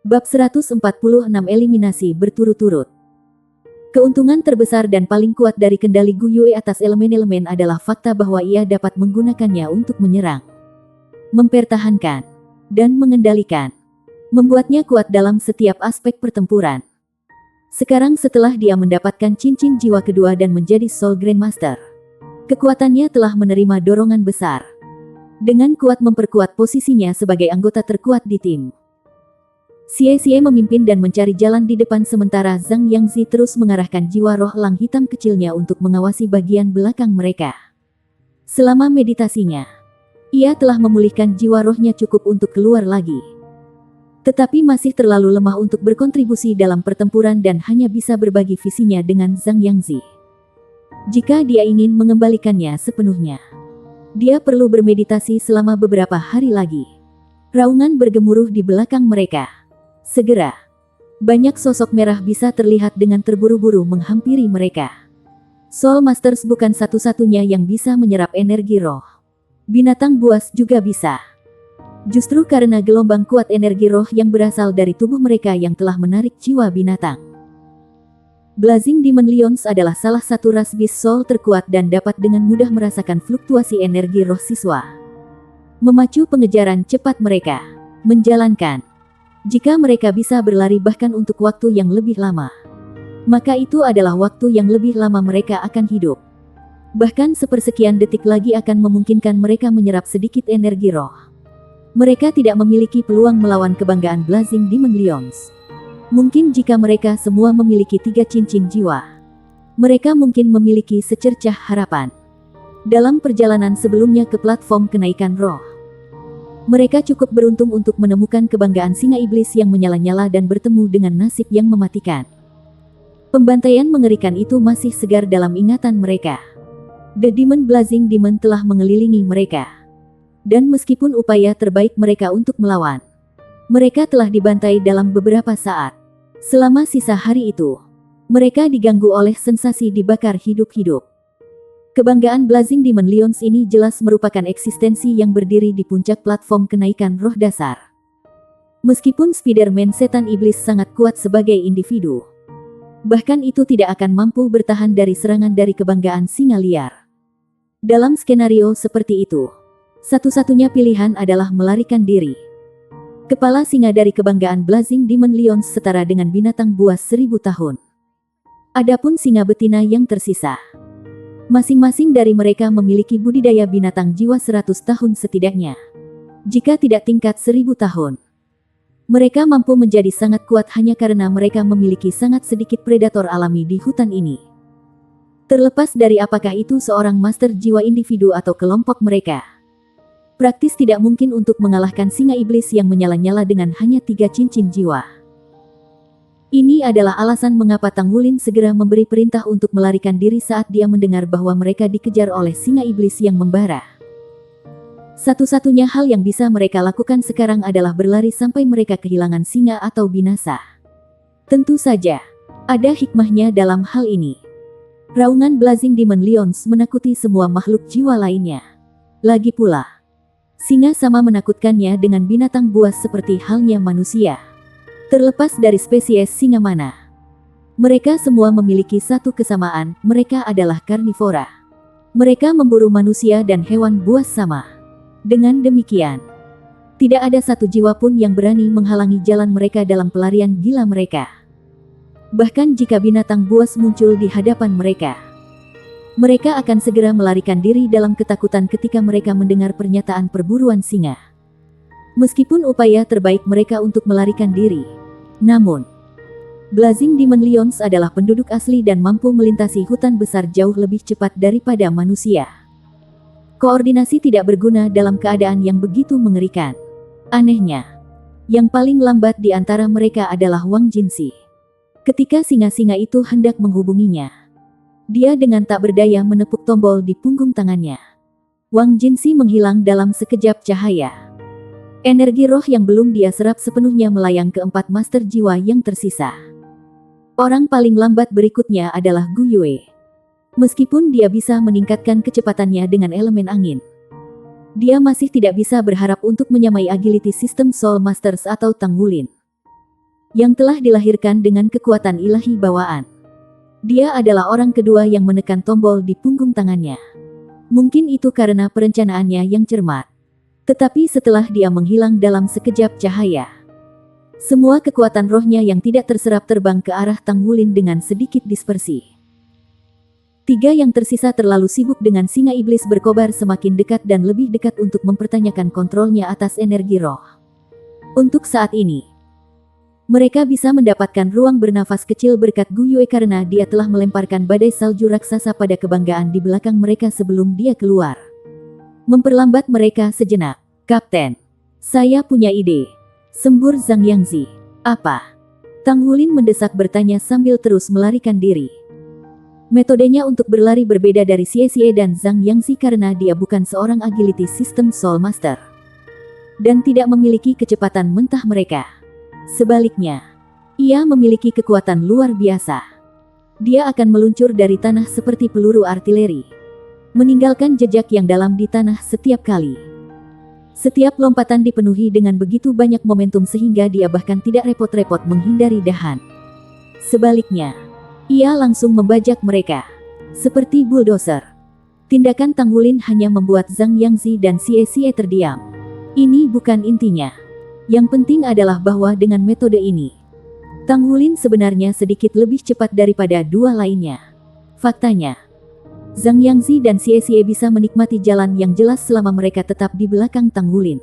Bab 146 Eliminasi berturut-turut. Keuntungan terbesar dan paling kuat dari kendali Gu Yue atas elemen-elemen adalah fakta bahwa ia dapat menggunakannya untuk menyerang, mempertahankan, dan mengendalikan. Membuatnya kuat dalam setiap aspek pertempuran. Sekarang setelah dia mendapatkan cincin jiwa kedua dan menjadi Soul Grandmaster, kekuatannya telah menerima dorongan besar. Dengan kuat memperkuat posisinya sebagai anggota terkuat di tim. Xie memimpin dan mencari jalan di depan sementara Zhang Yangzi terus mengarahkan jiwa roh elang hitam kecilnya untuk mengawasi bagian belakang mereka. Selama meditasinya, ia telah memulihkan jiwa rohnya cukup untuk keluar lagi. Tetapi masih terlalu lemah untuk berkontribusi dalam pertempuran dan hanya bisa berbagi visinya dengan Zhang Yangzi. Jika dia ingin mengembalikannya sepenuhnya, dia perlu bermeditasi selama beberapa hari lagi. Raungan bergemuruh di belakang mereka. Segera, banyak sosok merah bisa terlihat dengan terburu-buru menghampiri mereka. Soul Masters bukan satu-satunya yang bisa menyerap energi roh. Binatang buas juga bisa. Justru karena gelombang kuat energi roh yang berasal dari tubuh mereka yang telah menarik jiwa binatang. Blazing Demon Lions adalah salah satu ras beast soul terkuat dan dapat dengan mudah merasakan fluktuasi energi roh siswa. Memacu pengejaran cepat mereka. Menjalankan. Jika mereka bisa berlari bahkan untuk waktu yang lebih lama, maka itu adalah waktu yang lebih lama mereka akan hidup. Bahkan sepersekian detik lagi akan memungkinkan mereka menyerap sedikit energi roh. Mereka tidak memiliki peluang melawan kebanggaan Blazing Demon Lions. Mungkin jika mereka semua memiliki 3 cincin jiwa, mereka mungkin memiliki secercah harapan. Dalam perjalanan sebelumnya ke platform kenaikan roh, mereka cukup beruntung untuk menemukan kebanggaan singa iblis yang menyala-nyala dan bertemu dengan nasib yang mematikan. Pembantaian mengerikan itu masih segar dalam ingatan mereka. The Demon Blazing Demon telah mengelilingi mereka. Dan meskipun upaya terbaik mereka untuk melawan, mereka telah dibantai dalam beberapa saat. Selama sisa hari itu, mereka diganggu oleh sensasi dibakar hidup-hidup. Kebanggaan Blazing Demon Lions ini jelas merupakan eksistensi yang berdiri di puncak platform kenaikan roh dasar. Meskipun Spider-Man setan iblis sangat kuat sebagai individu, bahkan itu tidak akan mampu bertahan dari serangan dari kebanggaan singa liar. Dalam skenario seperti itu, satu-satunya pilihan adalah melarikan diri. Kepala singa dari kebanggaan Blazing Demon Lions setara dengan binatang buas 1000 tahun. Adapun singa betina yang tersisa, masing-masing dari mereka memiliki budidaya binatang jiwa 100 tahun setidaknya. Jika tidak tingkat 1000 tahun. Mereka mampu menjadi sangat kuat hanya karena mereka memiliki sangat sedikit predator alami di hutan ini. Terlepas dari apakah itu seorang master jiwa individu atau kelompok mereka, praktis tidak mungkin untuk mengalahkan singa iblis yang menyala-nyala dengan hanya 3 cincin jiwa. Ini adalah alasan mengapa Tang Wulin segera memberi perintah untuk melarikan diri saat dia mendengar bahwa mereka dikejar oleh singa iblis yang membara. Satu-satunya hal yang bisa mereka lakukan sekarang adalah berlari sampai mereka kehilangan singa atau binasa. Tentu saja, ada hikmahnya dalam hal ini. Raungan Blazing Demon Lions menakuti semua makhluk jiwa lainnya. Lagi pula, singa sama menakutkannya dengan binatang buas seperti halnya manusia. Terlepas dari spesies singa mana, mereka semua memiliki satu kesamaan, mereka adalah karnivora. Mereka memburu manusia dan hewan buas sama. Dengan demikian, tidak ada satu jiwa pun yang berani menghalangi jalan mereka dalam pelarian gila mereka. Bahkan jika binatang buas muncul di hadapan mereka, mereka akan segera melarikan diri dalam ketakutan ketika mereka mendengar pernyataan perburuan singa. Meskipun upaya terbaik mereka untuk melarikan diri, namun, Blazing Demon Lions adalah penduduk asli dan mampu melintasi hutan besar jauh lebih cepat daripada manusia. Koordinasi tidak berguna dalam keadaan yang begitu mengerikan. Anehnya, yang paling lambat di antara mereka adalah Wang Jinsi. Ketika singa-singa itu hendak menghubunginya, dia dengan tak berdaya menepuk tombol di punggung tangannya. Wang Jinsi menghilang dalam sekejap cahaya. Energi roh yang belum dia serap sepenuhnya melayang ke 4 master jiwa yang tersisa. Orang paling lambat berikutnya adalah Gu Yue. Meskipun dia bisa meningkatkan kecepatannya dengan elemen angin, dia masih tidak bisa berharap untuk menyamai agility sistem Soul Masters atau Tang Wulin. yang telah dilahirkan dengan kekuatan ilahi bawaan. Dia adalah orang kedua yang menekan tombol di punggung tangannya. Mungkin itu karena perencanaannya yang cermat. Tetapi setelah dia menghilang dalam sekejap cahaya, semua kekuatan rohnya yang tidak terserap terbang ke arah Tang Wulin dengan sedikit dispersi. Tiga yang tersisa terlalu sibuk dengan singa iblis berkobar semakin dekat dan lebih dekat untuk mempertanyakan kontrolnya atas energi roh. Untuk saat ini, mereka bisa mendapatkan ruang bernafas kecil berkat Gu Yue karena dia telah melemparkan badai salju raksasa pada kebanggaan di belakang mereka sebelum dia keluar. Memperlambat mereka sejenak. Kapten, saya punya ide. Sembur Zhang Yangzi. Apa? Tang Wulin mendesak bertanya sambil terus melarikan diri. Metodenya untuk berlari berbeda dari Xie dan Zhang Yangzi karena dia bukan seorang agility system soul master. Dan tidak memiliki kecepatan mentah mereka. Sebaliknya, ia memiliki kekuatan luar biasa. Dia akan meluncur dari tanah seperti peluru artileri, meninggalkan jejak yang dalam di tanah setiap kali. Setiap lompatan dipenuhi dengan begitu banyak momentum sehingga dia bahkan tidak repot-repot menghindari dahan. Sebaliknya, ia langsung membajak mereka, seperti bulldozer. Tindakan Tang Wulin hanya membuat Zhang Yangzi dan Xie terdiam. Ini bukan intinya. Yang penting adalah bahwa dengan metode ini, Tang Wulin sebenarnya sedikit lebih cepat daripada dua lainnya. Faktanya, Zhang Yangzi dan Xie bisa menikmati jalan yang jelas selama mereka tetap di belakang Tang Wulin.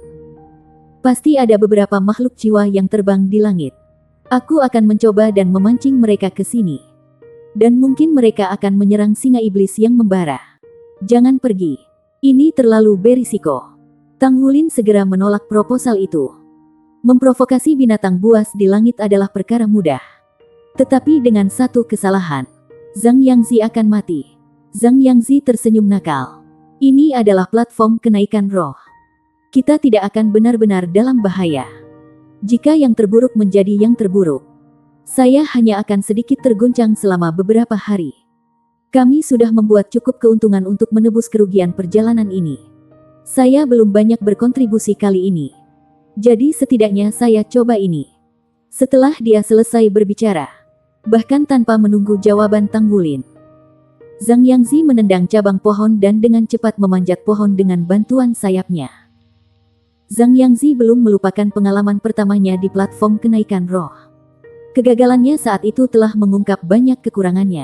Pasti ada beberapa makhluk jiwa yang terbang di langit. Aku akan mencoba dan memancing mereka ke sini. Dan mungkin mereka akan menyerang singa iblis yang membara. Jangan pergi. Ini terlalu berisiko. Tang Wulin segera menolak proposal itu. Memprovokasi binatang buas di langit adalah perkara mudah. Tetapi dengan satu kesalahan, Zhang Yangzi akan mati. Zhang Yangzi tersenyum nakal. Ini adalah platform kenaikan roh. Kita tidak akan benar-benar dalam bahaya. Jika yang terburuk menjadi yang terburuk, saya hanya akan sedikit terguncang selama beberapa hari. Kami sudah membuat cukup keuntungan untuk menebus kerugian perjalanan ini. Saya belum banyak berkontribusi kali ini. Jadi setidaknya saya coba ini. Setelah dia selesai berbicara, bahkan tanpa menunggu jawaban Tang Wulin, Zhang Yangzi menendang cabang pohon dan dengan cepat memanjat pohon dengan bantuan sayapnya. Zhang Yangzi belum melupakan pengalaman pertamanya di platform kenaikan roh. Kegagalannya saat itu telah mengungkap banyak kekurangannya.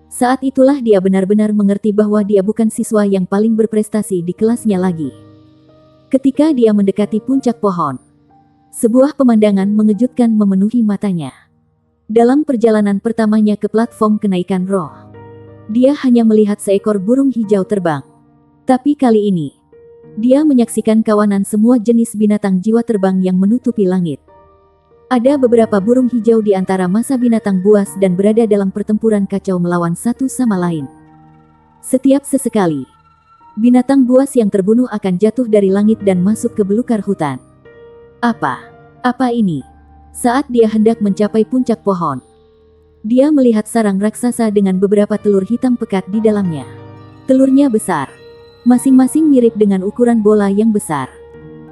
Saat itulah dia benar-benar mengerti bahwa dia bukan siswa yang paling berprestasi di kelasnya lagi. Ketika dia mendekati puncak pohon, sebuah pemandangan mengejutkan memenuhi matanya. Dalam perjalanan pertamanya ke platform kenaikan roh, dia hanya melihat seekor burung hijau terbang. Tapi kali ini, dia menyaksikan kawanan semua jenis binatang jiwa terbang yang menutupi langit. Ada beberapa burung hijau di antara masa binatang buas dan berada dalam pertempuran kacau melawan satu sama lain. Setiap sesekali, binatang buas yang terbunuh akan jatuh dari langit dan masuk ke belukar hutan. Apa ini? Saat dia hendak mencapai puncak pohon, dia melihat sarang raksasa dengan beberapa telur hitam pekat di dalamnya. Telurnya besar, masing-masing mirip dengan ukuran bola yang besar.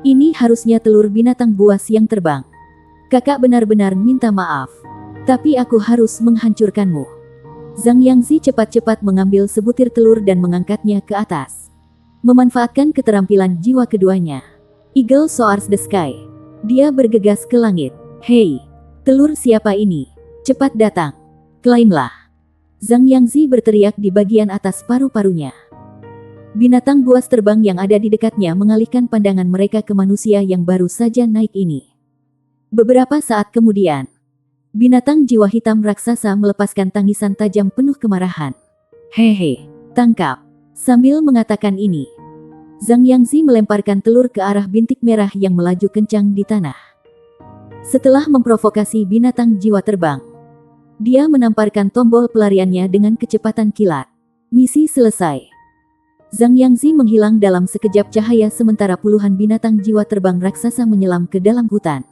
Ini harusnya telur binatang buas yang terbang. Kakak benar-benar minta maaf, tapi aku harus menghancurkanmu. Zhang Yangzi cepat-cepat mengambil sebutir telur dan mengangkatnya ke atas. Memanfaatkan keterampilan jiwa keduanya, Eagle soars the sky. Dia bergegas ke langit. Hei, telur siapa ini? Cepat datang. Klaimlah. Zhang Yangzi berteriak di bagian atas paru-parunya. Binatang buas terbang yang ada di dekatnya mengalihkan pandangan mereka ke manusia yang baru saja naik ini. Beberapa saat kemudian, binatang jiwa hitam raksasa melepaskan tangisan tajam penuh kemarahan. Hehe, tangkap. Sambil mengatakan ini, Zhang Yangzi melemparkan telur ke arah bintik merah yang melaju kencang di tanah. Setelah memprovokasi binatang jiwa terbang, dia menamparkan tombol pelariannya dengan kecepatan kilat. Misi selesai. Zhang Yangzi menghilang dalam sekejap cahaya sementara puluhan binatang jiwa terbang raksasa menyelam ke dalam hutan.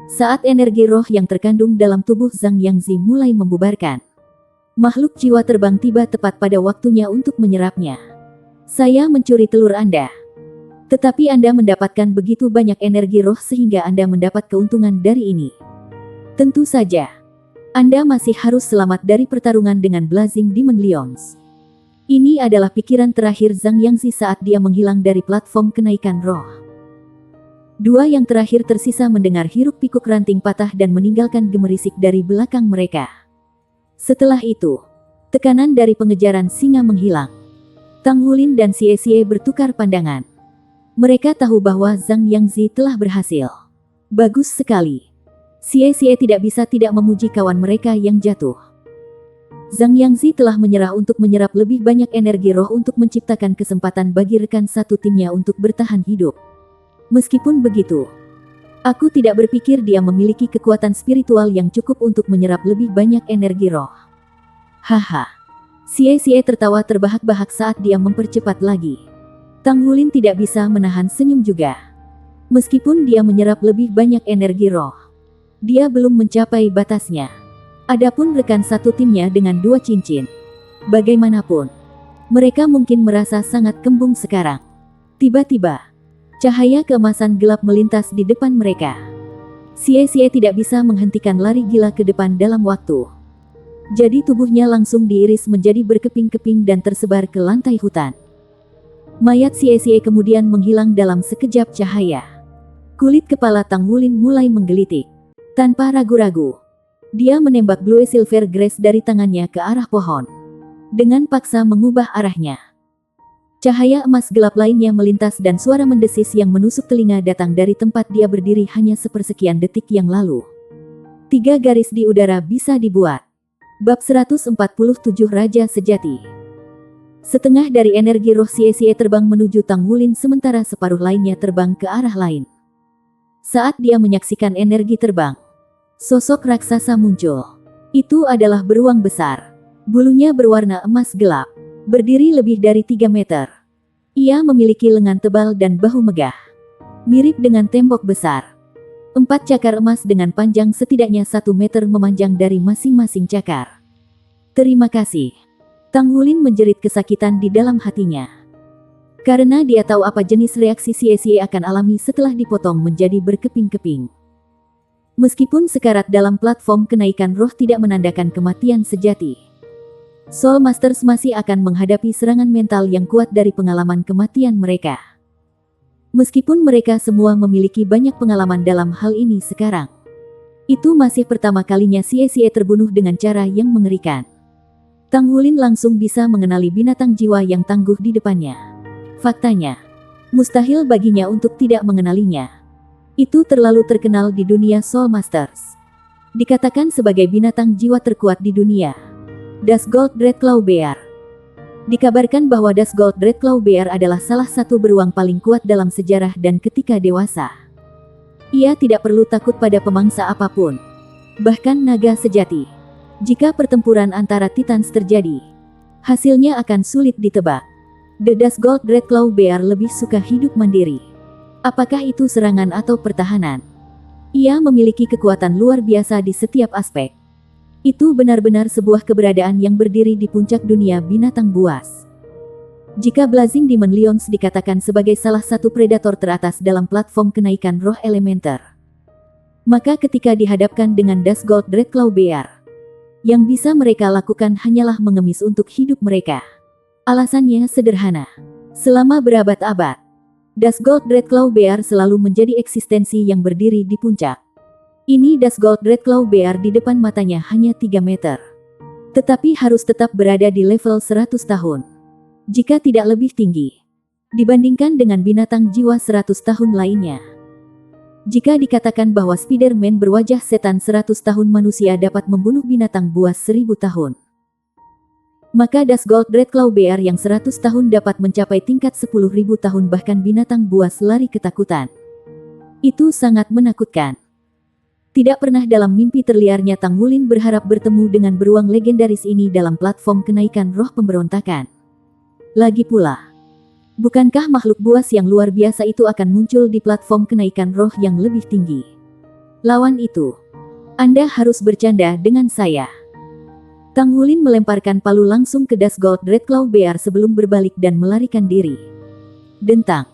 Saat energi roh yang terkandung dalam tubuh Zhang Yangzi mulai membubarkan, makhluk jiwa terbang tiba tepat pada waktunya untuk menyerapnya. Saya mencuri telur Anda. Tetapi Anda mendapatkan begitu banyak energi roh sehingga Anda mendapat keuntungan dari ini. Tentu saja, Anda masih harus selamat dari pertarungan dengan Blazing Demon Lions. Ini adalah pikiran terakhir Zhang Yangzi saat dia menghilang dari platform kenaikan roh. Dua yang terakhir tersisa mendengar hiruk-pikuk ranting patah dan meninggalkan gemerisik dari belakang mereka. Setelah itu, tekanan dari pengejaran singa menghilang. Tang Wulin dan Xie Xie bertukar pandangan. Mereka tahu bahwa Zhang Yangzi telah berhasil. Bagus sekali. Xie Xie tidak bisa tidak memuji kawan mereka yang jatuh. Zhang Yangzi telah menyerah untuk menyerap lebih banyak energi roh untuk menciptakan kesempatan bagi rekan satu timnya untuk bertahan hidup. Meskipun begitu, aku tidak berpikir dia memiliki kekuatan spiritual yang cukup untuk menyerap lebih banyak energi roh. Haha. Xie Xie tertawa terbahak-bahak saat dia mempercepat lagi. Tang Wulin tidak bisa menahan senyum juga. Meskipun dia menyerap lebih banyak energi roh, dia belum mencapai batasnya. Adapun rekan satu timnya dengan 2 cincin, bagaimanapun, mereka mungkin merasa sangat kembung sekarang. Tiba-tiba, cahaya keemasan gelap melintas di depan mereka. Xie Xie tidak bisa menghentikan lari gila ke depan dalam waktu. Jadi tubuhnya langsung diiris menjadi berkeping-keping dan tersebar ke lantai hutan. Mayat Xie Xie kemudian menghilang dalam sekejap cahaya. Kulit kepala Tang Wulin mulai menggelitik. Tanpa ragu-ragu, dia menembak Blue Silver Grace dari tangannya ke arah pohon. Dengan paksa mengubah arahnya. Cahaya emas gelap lainnya melintas dan suara mendesis yang menusuk telinga datang dari tempat dia berdiri hanya sepersekian detik yang lalu. 3 garis di udara bisa dibuat. Bab 147 Raja Sejati. Setengah dari energi roh Xie Xie terbang menuju Tang Wulin sementara separuh lainnya terbang ke arah lain. Saat dia menyaksikan energi terbang, sosok raksasa muncul. Itu adalah beruang besar. Bulunya berwarna emas gelap, berdiri lebih dari 3 meter. Ia memiliki lengan tebal dan bahu megah. Mirip dengan tembok besar. 4 cakar emas dengan panjang setidaknya 1 meter memanjang dari masing-masing cakar. Terima kasih. Tang Wulin menjerit kesakitan di dalam hatinya. Karena dia tahu apa jenis reaksi Xie Xie akan alami setelah dipotong menjadi berkeping-keping. Meskipun sekarat dalam platform kenaikan roh tidak menandakan kematian sejati, Soul Masters masih akan menghadapi serangan mental yang kuat dari pengalaman kematian mereka. Meskipun mereka semua memiliki banyak pengalaman dalam hal ini sekarang, itu masih pertama kalinya Xie Xie terbunuh dengan cara yang mengerikan. Tang Wulin langsung bisa mengenali binatang jiwa yang tangguh di depannya. Faktanya, mustahil baginya untuk tidak mengenalinya. Itu terlalu terkenal di dunia Soul Masters. Dikatakan sebagai binatang jiwa terkuat di dunia. Dusgold Dreadclaw Bear. Dikabarkan bahwa Dusgold Dreadclaw Bear adalah salah satu beruang paling kuat dalam sejarah dan ketika dewasa, ia tidak perlu takut pada pemangsa apapun. Bahkan naga sejati. Jika pertempuran antara Titans terjadi, hasilnya akan sulit ditebak. The Dusgold Dreadclaw Bear lebih suka hidup mandiri. Apakah itu serangan atau pertahanan? Ia memiliki kekuatan luar biasa di setiap aspek. Itu benar-benar sebuah keberadaan yang berdiri di puncak dunia binatang buas. Jika Blazing Demon Lions dikatakan sebagai salah satu predator teratas dalam platform kenaikan roh elementer, maka ketika dihadapkan dengan Dusgold Dreadclaw Bear, yang bisa mereka lakukan hanyalah mengemis untuk hidup mereka. Alasannya sederhana. Selama berabad-abad, Dusgold Dreadclaw Bear selalu menjadi eksistensi yang berdiri di puncak. Ini Dusgold Dreadclaw Bear di depan matanya hanya 3 meter. Tetapi harus tetap berada di level 100 tahun. Jika tidak lebih tinggi. Dibandingkan dengan binatang jiwa 100 tahun lainnya. Jika dikatakan bahwa Spider-Man berwajah setan 100 tahun manusia dapat membunuh binatang buas 1000 tahun. Maka Dusgold Dreadclaw Bear yang 100 tahun dapat mencapai tingkat 10.000 tahun bahkan binatang buas lari ketakutan. Itu sangat menakutkan. Tidak pernah dalam mimpi terliarnya Tang Wulin berharap bertemu dengan beruang legendaris ini dalam platform kenaikan roh pemberontakan. Lagi pula, bukankah makhluk buas yang luar biasa itu akan muncul di platform kenaikan roh yang lebih tinggi? Lawan itu, Anda harus bercanda dengan saya. Tang Wulin melemparkan palu langsung ke Dusgold Dreadclaw Bear sebelum berbalik dan melarikan diri. Dentang.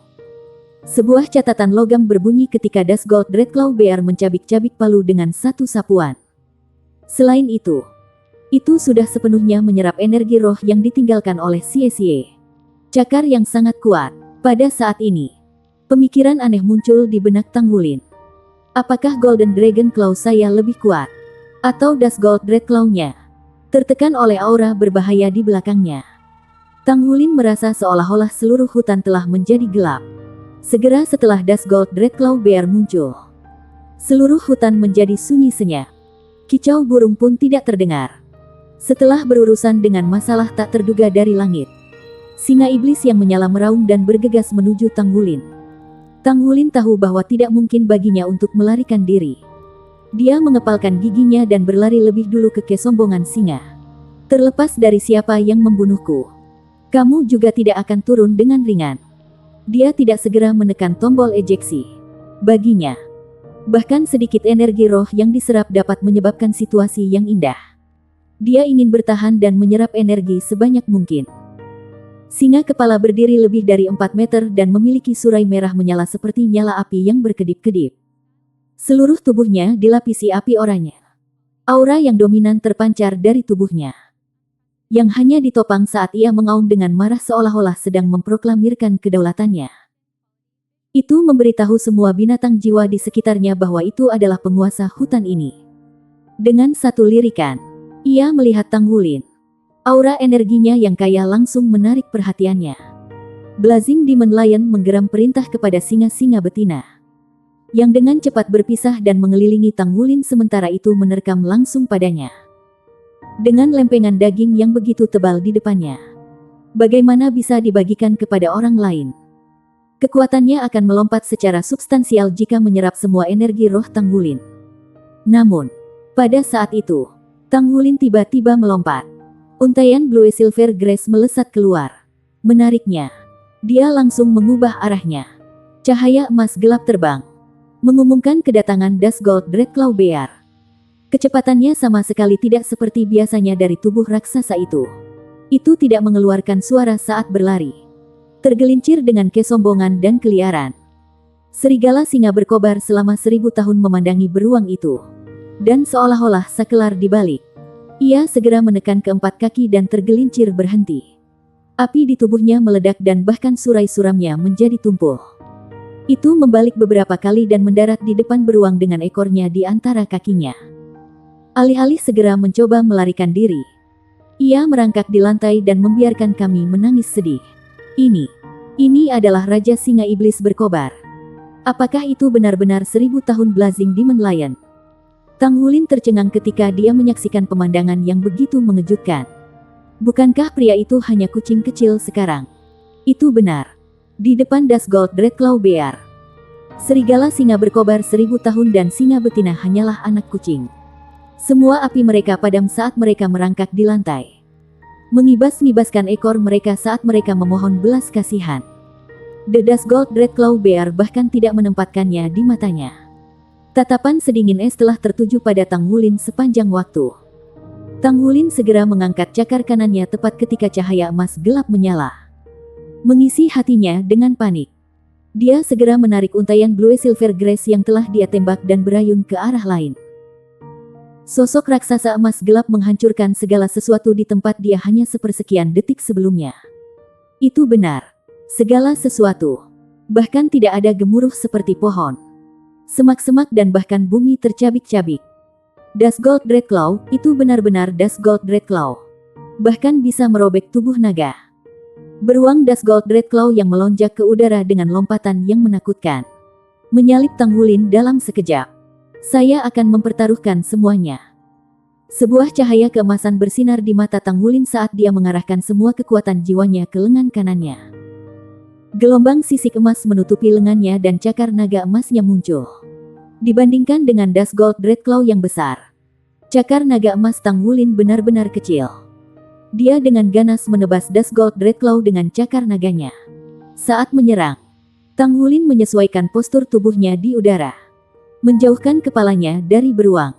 Sebuah catatan logam berbunyi ketika Dusgold Dreadclaw Bear mencabik-cabik palu dengan satu sapuan. Selain itu sudah sepenuhnya menyerap energi roh yang ditinggalkan oleh Xie. Cakar yang sangat kuat. Pada saat ini, pemikiran aneh muncul di benak Tang Wulin. Apakah Golden Dragon Claw saya lebih kuat? Atau Dusgold Dreadclaw-nya? Tertekan oleh aura berbahaya di belakangnya, Tang Wulin merasa seolah-olah seluruh hutan telah menjadi gelap. Segera setelah Dusgold Dreadclaw Bear muncul, seluruh hutan menjadi sunyi senyap. Kicau burung pun tidak terdengar. Setelah berurusan dengan masalah tak terduga dari langit, singa iblis yang menyala meraung dan bergegas menuju Tang Wulin. Tang Wulin tahu bahwa tidak mungkin baginya untuk melarikan diri. Dia mengepalkan giginya dan berlari lebih dulu ke kesombongan singa. Terlepas dari siapa yang membunuhku, kamu juga tidak akan turun dengan ringan. Dia tidak segera menekan tombol ejeksi. Baginya, bahkan sedikit energi roh yang diserap dapat menyebabkan situasi yang indah. Dia ingin bertahan dan menyerap energi sebanyak mungkin. Singa kepala berdiri lebih dari 4 meter dan memiliki surai merah menyala seperti nyala api yang berkedip-kedip. Seluruh tubuhnya dilapisi api oranye. Aura yang dominan terpancar dari tubuhnya, yang hanya ditopang saat ia mengaum dengan marah seolah-olah sedang memproklamirkan kedaulatannya. Itu memberitahu semua binatang jiwa di sekitarnya bahwa itu adalah penguasa hutan ini. Dengan satu lirikan, ia melihat Tang Wulin. Aura energinya yang kaya langsung menarik perhatiannya. Blazing Demon Lion menggeram perintah kepada singa-singa betina, yang dengan cepat berpisah dan mengelilingi Tang Wulin sementara itu menerkam langsung padanya. Dengan lempengan daging yang begitu tebal di depannya, bagaimana bisa dibagikan kepada orang lain? Kekuatannya akan melompat secara substansial jika menyerap semua energi roh Tang Wulin. Namun, pada saat itu, Tang Wulin tiba-tiba melompat. Untaian Blue Silver Grace melesat keluar. Menariknya, dia langsung mengubah arahnya. Cahaya emas gelap terbang, mengumumkan kedatangan Dusgold Dreadclaw Bear. Kecepatannya sama sekali tidak seperti biasanya dari tubuh raksasa itu. Itu tidak mengeluarkan suara saat berlari. Tergelincir dengan kesombongan dan keliaran. Serigala singa berkobar selama 1000 tahun memandangi beruang itu. Dan seolah-olah sakelar dibalik, ia segera menekan keempat kaki dan tergelincir berhenti. Api di tubuhnya meledak dan bahkan surai suramnya menjadi tumpul. Itu membalik beberapa kali dan mendarat di depan beruang dengan ekornya di antara kakinya. Alih-alih segera mencoba melarikan diri, ia merangkak di lantai dan membiarkan kami menangis sedih. Ini adalah Raja Singa Iblis berkobar. Apakah itu benar-benar 1000 tahun Blazing Demon Lion? Tang Wulin tercengang ketika dia menyaksikan pemandangan yang begitu mengejutkan. Bukankah pria itu hanya kucing kecil sekarang? Itu benar. Di depan Dusgold Dreadclaw Bear, serigala singa berkobar 1000 tahun dan singa betina hanyalah anak kucing. Semua api mereka padam saat mereka merangkak di lantai, mengibas-ngibaskan ekor mereka saat mereka memohon belas kasihan. The Dusgold Dreadclaw Bear bahkan tidak menempatkannya di matanya. Tatapan sedingin es telah tertuju pada Tang Wulin sepanjang waktu. Tang Wulin segera mengangkat cakar kanannya tepat ketika cahaya emas gelap menyala, mengisi hatinya dengan panik. Dia segera menarik untaian Blue Silver Grace yang telah dia tembak dan berayun ke arah lain. Sosok raksasa emas gelap menghancurkan segala sesuatu di tempat dia hanya sepersekian detik sebelumnya. Itu benar. Segala sesuatu. Bahkan tidak ada gemuruh seperti pohon, semak-semak dan bahkan bumi tercabik-cabik. Dusgold Dreadclaw, itu benar-benar Dusgold Dreadclaw. Bahkan bisa merobek tubuh naga. Beruang Dusgold Dreadclaw yang melonjak ke udara dengan lompatan yang menakutkan, menyalip Tang Wulin dalam sekejap. Saya akan mempertaruhkan semuanya. Sebuah cahaya keemasan bersinar di mata Tang Wulin saat dia mengarahkan semua kekuatan jiwanya ke lengan kanannya. Gelombang sisik emas menutupi lengannya dan cakar naga emasnya muncul. Dibandingkan dengan Dusgold Dreadclaw yang besar, cakar naga emas Tang Wulin benar-benar kecil. Dia dengan ganas menebas Dusgold Dreadclaw dengan cakar naganya. Saat menyerang, Tang Wulin menyesuaikan postur tubuhnya di udara, menjauhkan kepalanya dari beruang.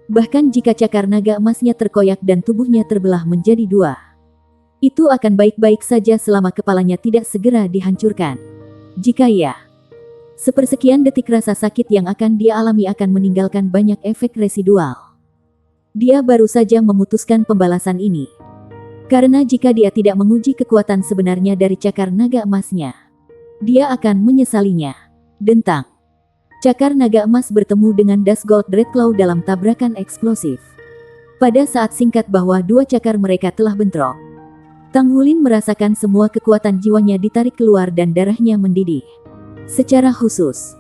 Bahkan jika cakar naga emasnya terkoyak dan tubuhnya terbelah menjadi dua, itu akan baik-baik saja selama kepalanya tidak segera dihancurkan. Jika ia Sepersekian detik rasa sakit yang akan dia alami akan meninggalkan banyak efek residual. Dia baru saja memutuskan pembalasan ini. Karena jika dia tidak menguji kekuatan sebenarnya dari cakar naga emasnya, dia akan menyesalinya. Dentang. Cakar naga emas bertemu dengan Dust Gold Dreadclaw dalam tabrakan eksplosif. Pada saat singkat bahwa dua cakar mereka telah bentrok, Tang Wulin merasakan semua kekuatan jiwanya ditarik keluar dan darahnya mendidih. Secara khusus,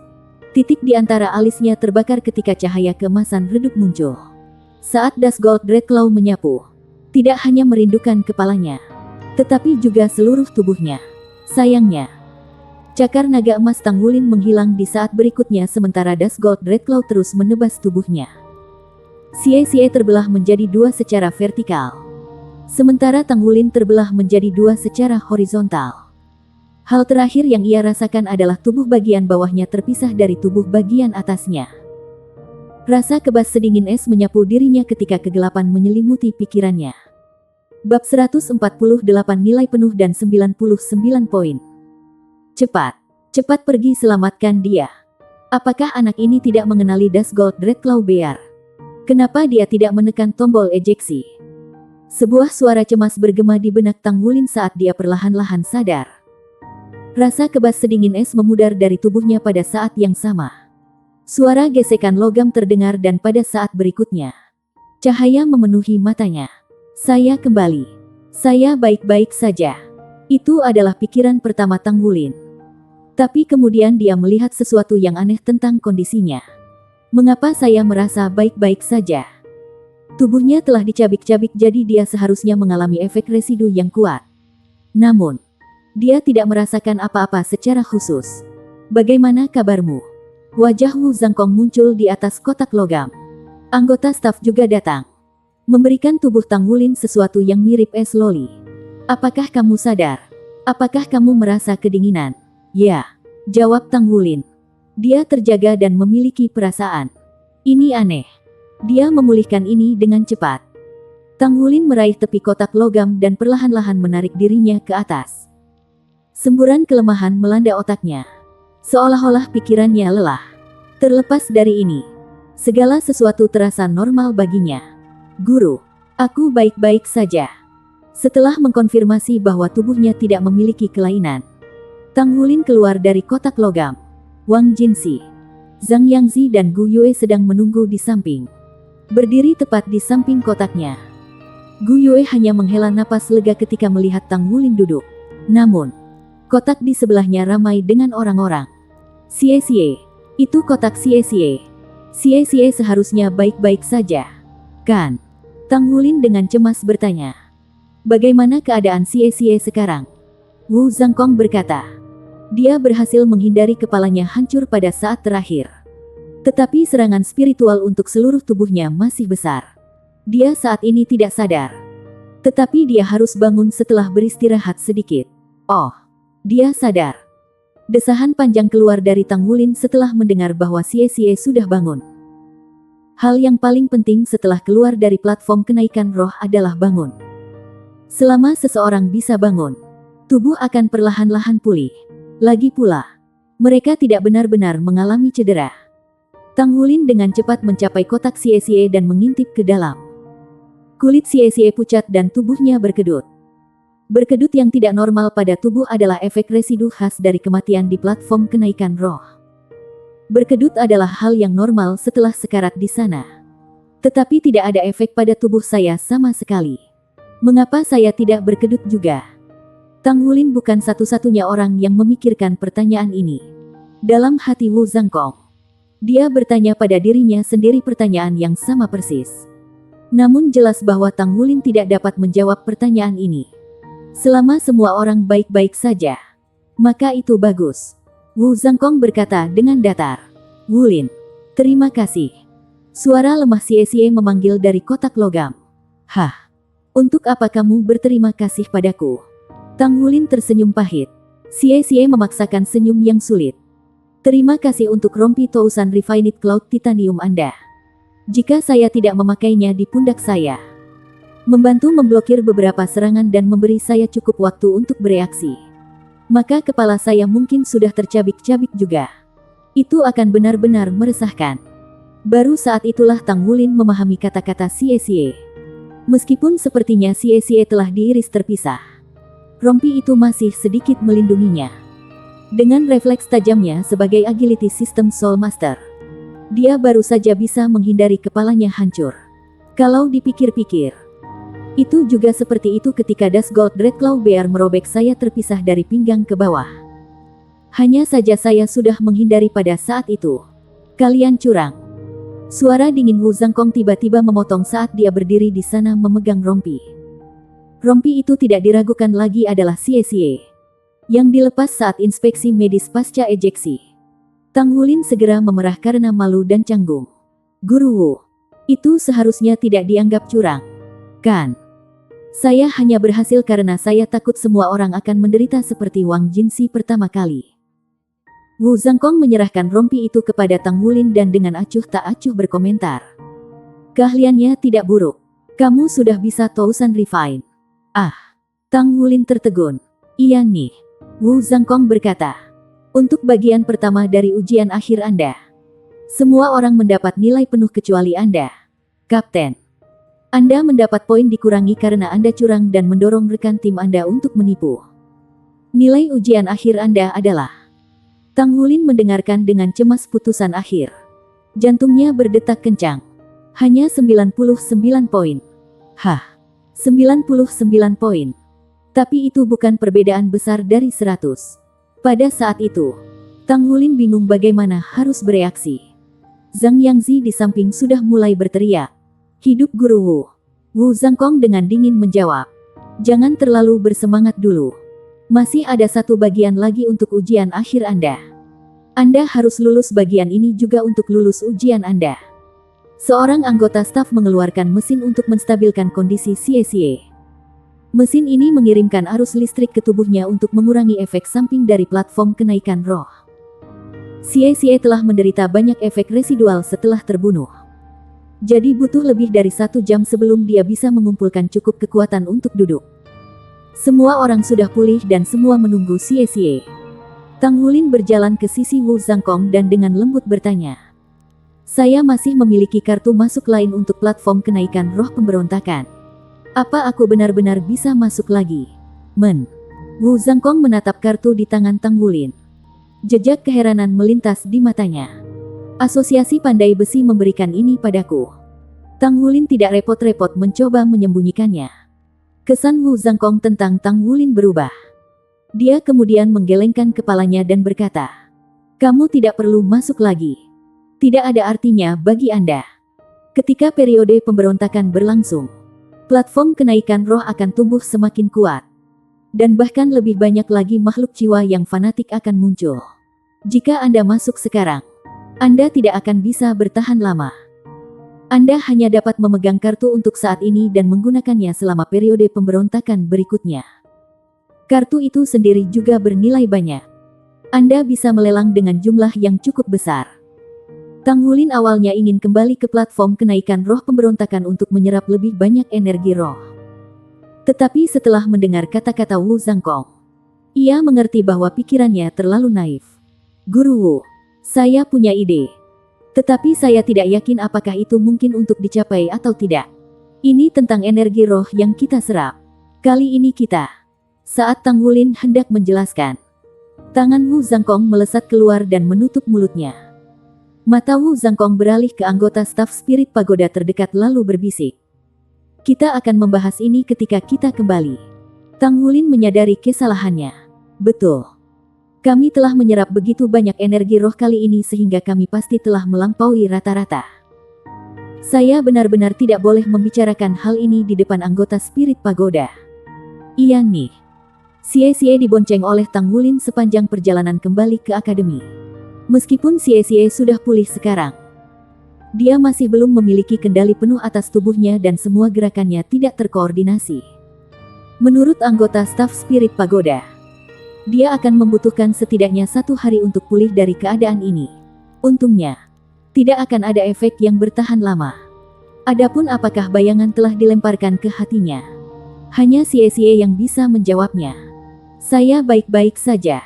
titik di antara alisnya terbakar ketika cahaya keemasan redup muncul. Saat Dust Gold Dreadclaw menyapu, tidak hanya merindukan kepalanya, tetapi juga seluruh tubuhnya. Sayangnya, cakar naga emas Tang Wulin menghilang di saat berikutnya sementara Dust Gold Dreadclaw terus menebas tubuhnya. Xie terbelah menjadi dua secara vertikal, sementara Tang Wulin terbelah menjadi dua secara horizontal. Hal terakhir yang ia rasakan adalah tubuh bagian bawahnya terpisah dari tubuh bagian atasnya. Rasa kebas sedingin es menyapu dirinya ketika kegelapan menyelimuti pikirannya. Bab 148 nilai penuh dan 99 poin. Cepat, cepat pergi selamatkan dia. Apakah anak ini tidak mengenali Dust Gold Dreadclaw Bear? Kenapa dia tidak menekan tombol ejeksi? Sebuah suara cemas bergema di benak Tang Wulin saat dia perlahan-lahan sadar. Rasa kebas sedingin es memudar dari tubuhnya pada saat yang sama. Suara gesekan logam terdengar dan pada saat berikutnya, cahaya memenuhi matanya. Saya kembali. Saya baik-baik saja. Itu adalah pikiran pertama Tang Wulin. Tapi kemudian dia melihat sesuatu yang aneh tentang kondisinya. Mengapa saya merasa baik-baik saja? Tubuhnya telah dicabik-cabik jadi dia seharusnya mengalami efek residu yang kuat. Namun, dia tidak merasakan apa-apa secara khusus. Bagaimana kabarmu? Wajah Wu Zhangkong muncul di atas kotak logam. Anggota staf juga datang, memberikan tubuh Tang Wulin sesuatu yang mirip es loli. Apakah kamu sadar? Apakah kamu merasa kedinginan? Ya, jawab Tang Wulin. Dia terjaga dan memiliki perasaan. Ini aneh. Dia memulihkan ini dengan cepat. Tang Wulin meraih tepi kotak logam dan perlahan-lahan menarik dirinya ke atas. Semburan kelemahan melanda otaknya. Seolah-olah pikirannya lelah. Terlepas dari ini, segala sesuatu terasa normal baginya. Guru, aku baik-baik saja. Setelah mengkonfirmasi bahwa tubuhnya tidak memiliki kelainan, Tang Wulin keluar dari kotak logam. Wang Jinxi, Zhang Yangzi dan Gu Yue sedang menunggu di samping. Berdiri tepat di samping kotaknya. Gu Yue hanya menghela napas lega ketika melihat Tang Wulin duduk. Namun, kotak di sebelahnya ramai dengan orang-orang. Xie, itu kotak Xie. Xie seharusnya baik-baik saja, kan? Tang Wulin dengan cemas bertanya. Bagaimana keadaan Xie sekarang? Wu Zhangkong berkata. Dia berhasil menghindari kepalanya hancur pada saat terakhir. Tetapi serangan spiritual untuk seluruh tubuhnya masih besar. Dia saat ini tidak sadar. Tetapi dia harus bangun setelah beristirahat sedikit. Oh, dia sadar. Desahan panjang keluar dari Tang Wulin setelah mendengar bahwa Xie sudah bangun. Hal yang paling penting setelah keluar dari platform kenaikan roh adalah bangun. Selama seseorang bisa bangun, tubuh akan perlahan-lahan pulih. Lagi pula, mereka tidak benar-benar mengalami cedera. Tang Wulin dengan cepat mencapai kotak Xie dan mengintip ke dalam. Kulit Xie pucat dan tubuhnya berkedut. Berkedut yang tidak normal pada tubuh adalah efek residu khas dari kematian di platform kenaikan roh. Berkedut adalah hal yang normal setelah sekarat di sana. Tetapi tidak ada efek pada tubuh saya sama sekali. Mengapa saya tidak berkedut juga? Tang Wulin bukan satu-satunya orang yang memikirkan pertanyaan ini. Dalam hati Wu Zhangkong, dia bertanya pada dirinya sendiri pertanyaan yang sama persis. Namun jelas bahwa Tang Wulin tidak dapat menjawab pertanyaan ini. Selama semua orang baik-baik saja, maka itu bagus. Wu Zhangkong berkata dengan datar. Wulin, terima kasih. Suara lemah Xie memanggil dari kotak logam. Hah? Untuk apa kamu berterima kasih padaku? Tang Wulin tersenyum pahit. Xie memaksakan senyum yang sulit. Terima kasih untuk rompi tousan Refined Cloud Titanium Anda. Jika saya tidak memakainya di pundak saya, membantu memblokir beberapa serangan dan memberi saya cukup waktu untuk bereaksi, maka kepala saya mungkin sudah tercabik-cabik juga. Itu akan benar-benar meresahkan. Baru saat itulah Tang Wulin memahami kata-kata Xie. Meskipun sepertinya Xie telah diiris terpisah, rompi itu masih sedikit melindunginya. Dengan refleks tajamnya sebagai agility system Soul Master, dia baru saja bisa menghindari kepalanya hancur. Kalau dipikir-pikir, itu juga seperti itu ketika Das Gold Dreadclaw Bear merobek saya terpisah dari pinggang ke bawah. Hanya saja saya sudah menghindari pada saat itu. Kalian curang. Suara dingin Wu Zhangkong tiba-tiba memotong saat dia berdiri di sana memegang rompi. Rompi itu tidak diragukan lagi adalah Xie, yang dilepas saat inspeksi medis pasca ejeksi. Tang Wulin segera memerah karena malu dan canggung. Guru Wu, itu seharusnya tidak dianggap curang, kan? Saya hanya berhasil karena saya takut semua orang akan menderita seperti Wang Jinxi pertama kali. Wu Zhangkong menyerahkan rompi itu kepada Tang Wulin dan dengan acuh tak acuh berkomentar. Keahliannya tidak buruk. Kamu sudah bisa Tousan Refine. Ah, Tang Wulin tertegun. Iya nih, Wu Zhangkong berkata. Untuk bagian pertama dari ujian akhir Anda, semua orang mendapat nilai penuh kecuali Anda, Kapten. Anda mendapat poin dikurangi karena Anda curang dan mendorong rekan tim Anda untuk menipu. Nilai ujian akhir Anda adalah... Tang Wulin mendengarkan dengan cemas putusan akhir. Jantungnya berdetak kencang. Hanya 99 poin. Hah, 99 poin. Tapi itu bukan perbedaan besar dari 100. Pada saat itu, Tang Wulin bingung bagaimana harus bereaksi. Zhang Yangzi di samping sudah mulai berteriak. Hidup Guru Wu. Wu Zhangkong dengan dingin menjawab. Jangan terlalu bersemangat dulu. Masih ada satu bagian lagi untuk ujian akhir Anda. Anda harus lulus bagian ini juga untuk lulus ujian Anda. Seorang anggota staf mengeluarkan mesin untuk menstabilkan kondisi Xie. Mesin ini mengirimkan arus listrik ke tubuhnya untuk mengurangi efek samping dari platform kenaikan roh. Xie telah menderita banyak efek residual setelah terbunuh. Jadi butuh lebih dari 1 jam sebelum dia bisa mengumpulkan cukup kekuatan untuk duduk. Semua orang sudah pulih dan semua menunggu Xie. Tang Wulin berjalan ke sisi Wu Zhangkong dan dengan lembut bertanya. Saya masih memiliki kartu masuk lain untuk platform kenaikan roh pemberontakan. Apa aku benar-benar bisa masuk lagi? Wu Zhangkong menatap kartu di tangan Tang Wulin. Jejak keheranan melintas di matanya. Asosiasi Pandai Besi memberikan ini padaku. Tang Wulin tidak repot-repot mencoba menyembunyikannya. Kesan Wu Zhangkong tentang Tang Wulin berubah. Dia kemudian menggelengkan kepalanya dan berkata, kamu tidak perlu masuk lagi. Tidak ada artinya bagi Anda. Ketika periode pemberontakan berlangsung, platform kenaikan roh akan tumbuh semakin kuat. Dan bahkan lebih banyak lagi makhluk jiwa yang fanatik akan muncul. Jika Anda masuk sekarang, Anda tidak akan bisa bertahan lama. Anda hanya dapat memegang kartu untuk saat ini dan menggunakannya selama periode pemberontakan berikutnya. Kartu itu sendiri juga bernilai banyak. Anda bisa melelang dengan jumlah yang cukup besar. Tang Wulin awalnya ingin kembali ke platform kenaikan roh pemberontakan untuk menyerap lebih banyak energi roh. Tetapi setelah mendengar kata-kata Wu Zhangkong, ia mengerti bahwa pikirannya terlalu naif. Guru Wu, saya punya ide. Tetapi saya tidak yakin apakah itu mungkin untuk dicapai atau tidak. Ini tentang energi roh yang kita serap. Kali ini kita... Saat Tang Wulin hendak menjelaskan, tangan Wu Zhangkong melesat keluar dan menutup mulutnya. Mata Wu Zhangkong beralih ke anggota staf spirit pagoda terdekat lalu berbisik. Kita akan membahas ini ketika kita kembali. Tang Wulin menyadari kesalahannya. Betul. Kami telah menyerap begitu banyak energi roh kali ini sehingga kami pasti telah melampaui rata-rata. Saya benar-benar tidak boleh membicarakan hal ini di depan anggota spirit pagoda. Iya nih. Xie dibonceng oleh Tang Wulin sepanjang perjalanan kembali ke akademi. Meskipun Xie sudah pulih sekarang, dia masih belum memiliki kendali penuh atas tubuhnya dan semua gerakannya tidak terkoordinasi. Menurut anggota staf spirit pagoda, dia akan membutuhkan setidaknya 1 hari untuk pulih dari keadaan ini. Untungnya, tidak akan ada efek yang bertahan lama. Adapun apakah bayangan telah dilemparkan ke hatinya, hanya Xie yang bisa menjawabnya. Saya baik-baik saja.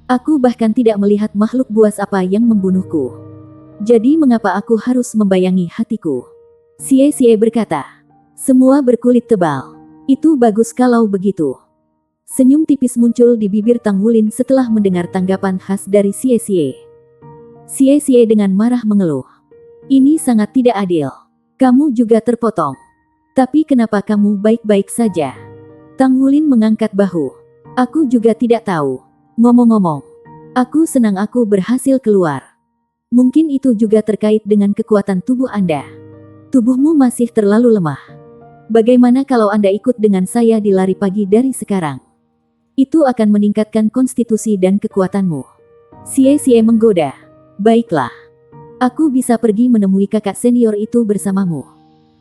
Aku bahkan tidak melihat makhluk buas apa yang membunuhku. Jadi mengapa aku harus membayangi hatiku? Xie berkata. Semua berkulit tebal. Itu bagus kalau begitu. Senyum tipis muncul di bibir Tang Wulin setelah mendengar tanggapan khas dari Xie. Xie dengan marah mengeluh. Ini sangat tidak adil. Kamu juga terpotong. Tapi kenapa kamu baik-baik saja? Tang Wulin mengangkat bahu. Aku juga tidak tahu. Ngomong-ngomong, aku senang aku berhasil keluar. Mungkin itu juga terkait dengan kekuatan tubuh Anda. Tubuhmu masih terlalu lemah. Bagaimana kalau Anda ikut dengan saya di lari pagi dari sekarang? Itu akan meningkatkan konstitusi dan kekuatanmu. Xie menggoda. Baiklah. Aku bisa pergi menemui kakak senior itu bersamamu.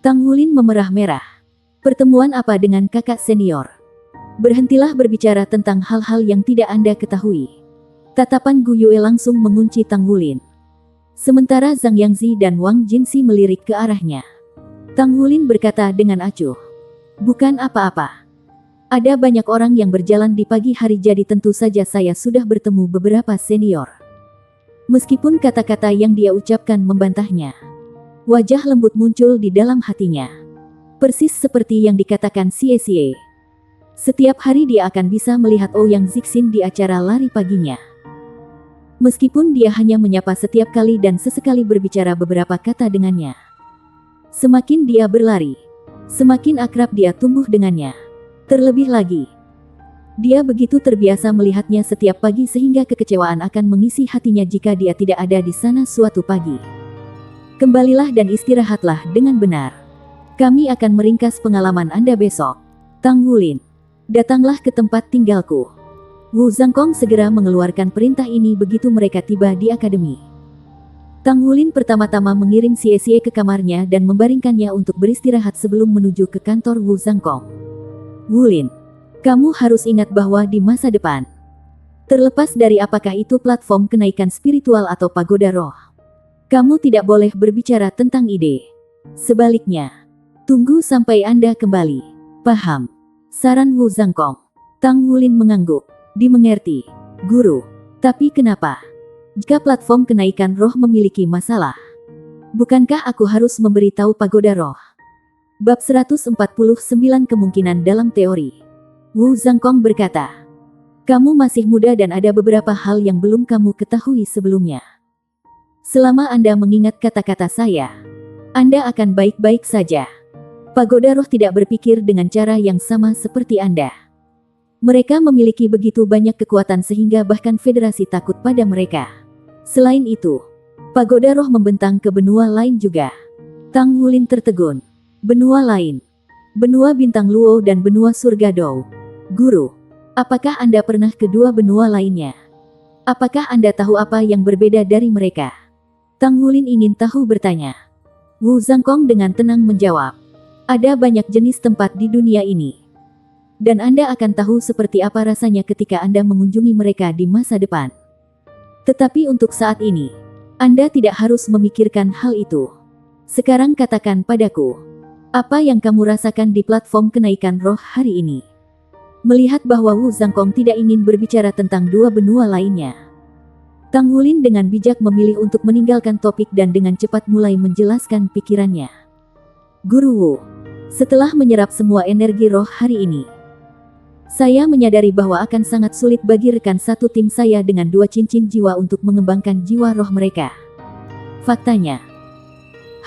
Tang Wulin memerah merah. Pertemuan apa dengan kakak senior? Berhentilah berbicara tentang hal-hal yang tidak Anda ketahui. Tatapan Gu Yue langsung mengunci Tang Wulin. Sementara Zhang Yangzi dan Wang Jinxi melirik ke arahnya. Tang Wulin berkata dengan acuh. Bukan apa-apa. Ada banyak orang yang berjalan di pagi hari, jadi tentu saja saya sudah bertemu beberapa senior. Meskipun kata-kata yang dia ucapkan membantahnya. Wajah lembut muncul di dalam hatinya. Persis seperti yang dikatakan Xie. Setiap hari dia akan bisa melihat Ouyang Zixin di acara lari paginya. Meskipun dia hanya menyapa setiap kali dan sesekali berbicara beberapa kata dengannya. Semakin dia berlari, semakin akrab dia tumbuh dengannya. Terlebih lagi, dia begitu terbiasa melihatnya setiap pagi sehingga kekecewaan akan mengisi hatinya jika dia tidak ada di sana suatu pagi. Kembalilah dan istirahatlah dengan benar. Kami akan meringkas pengalaman Anda besok. Tang Wulin, datanglah ke tempat tinggalku. Wu Zhangkong segera mengeluarkan perintah ini begitu mereka tiba di akademi. Tang Wulin pertama-tama mengirim Xie ke kamarnya dan membaringkannya untuk beristirahat sebelum menuju ke kantor Wu Zhangkong. Wulin, kamu harus ingat bahwa di masa depan, terlepas dari apakah itu platform kenaikan spiritual atau pagoda roh, kamu tidak boleh berbicara tentang ide. Sebaliknya, tunggu sampai Anda kembali. Paham? Saran Wu Zhangkong. Tang Wulin mengangguk. Dimengerti, guru. Tapi kenapa? Jika platform kenaikan roh memiliki masalah, bukankah aku harus memberitahu pagoda roh? Bab 149 Kemungkinan dalam teori. Wu Zhangkong berkata, kamu masih muda dan ada beberapa hal yang belum kamu ketahui sebelumnya. Selama Anda mengingat kata-kata saya, Anda akan baik-baik saja. Pagoda roh tidak berpikir dengan cara yang sama seperti Anda. Mereka memiliki begitu banyak kekuatan sehingga bahkan federasi takut pada mereka. Selain itu, pagoda roh membentang ke benua lain juga. Tang Wulin tertegun. Benua lain. Benua Bintang Luo dan benua Surga Dou. Guru, apakah Anda pernah ke dua benua lainnya? Apakah Anda tahu apa yang berbeda dari mereka? Tang Wulin ingin tahu bertanya. Wu Zhangkong dengan tenang menjawab. Ada banyak jenis tempat di dunia ini. Dan Anda akan tahu seperti apa rasanya ketika Anda mengunjungi mereka di masa depan. Tetapi untuk saat ini, Anda tidak harus memikirkan hal itu. Sekarang katakan padaku, apa yang kamu rasakan di platform kenaikan roh hari ini? Melihat bahwa Wu Zhangkong tidak ingin berbicara tentang dua benua lainnya, Tang Wulin dengan bijak memilih untuk meninggalkan topik dan dengan cepat mulai menjelaskan pikirannya. Guru Wu, setelah menyerap semua energi roh hari ini, saya menyadari bahwa akan sangat sulit bagi rekan satu tim saya dengan dua cincin jiwa untuk mengembangkan jiwa roh mereka. Faktanya,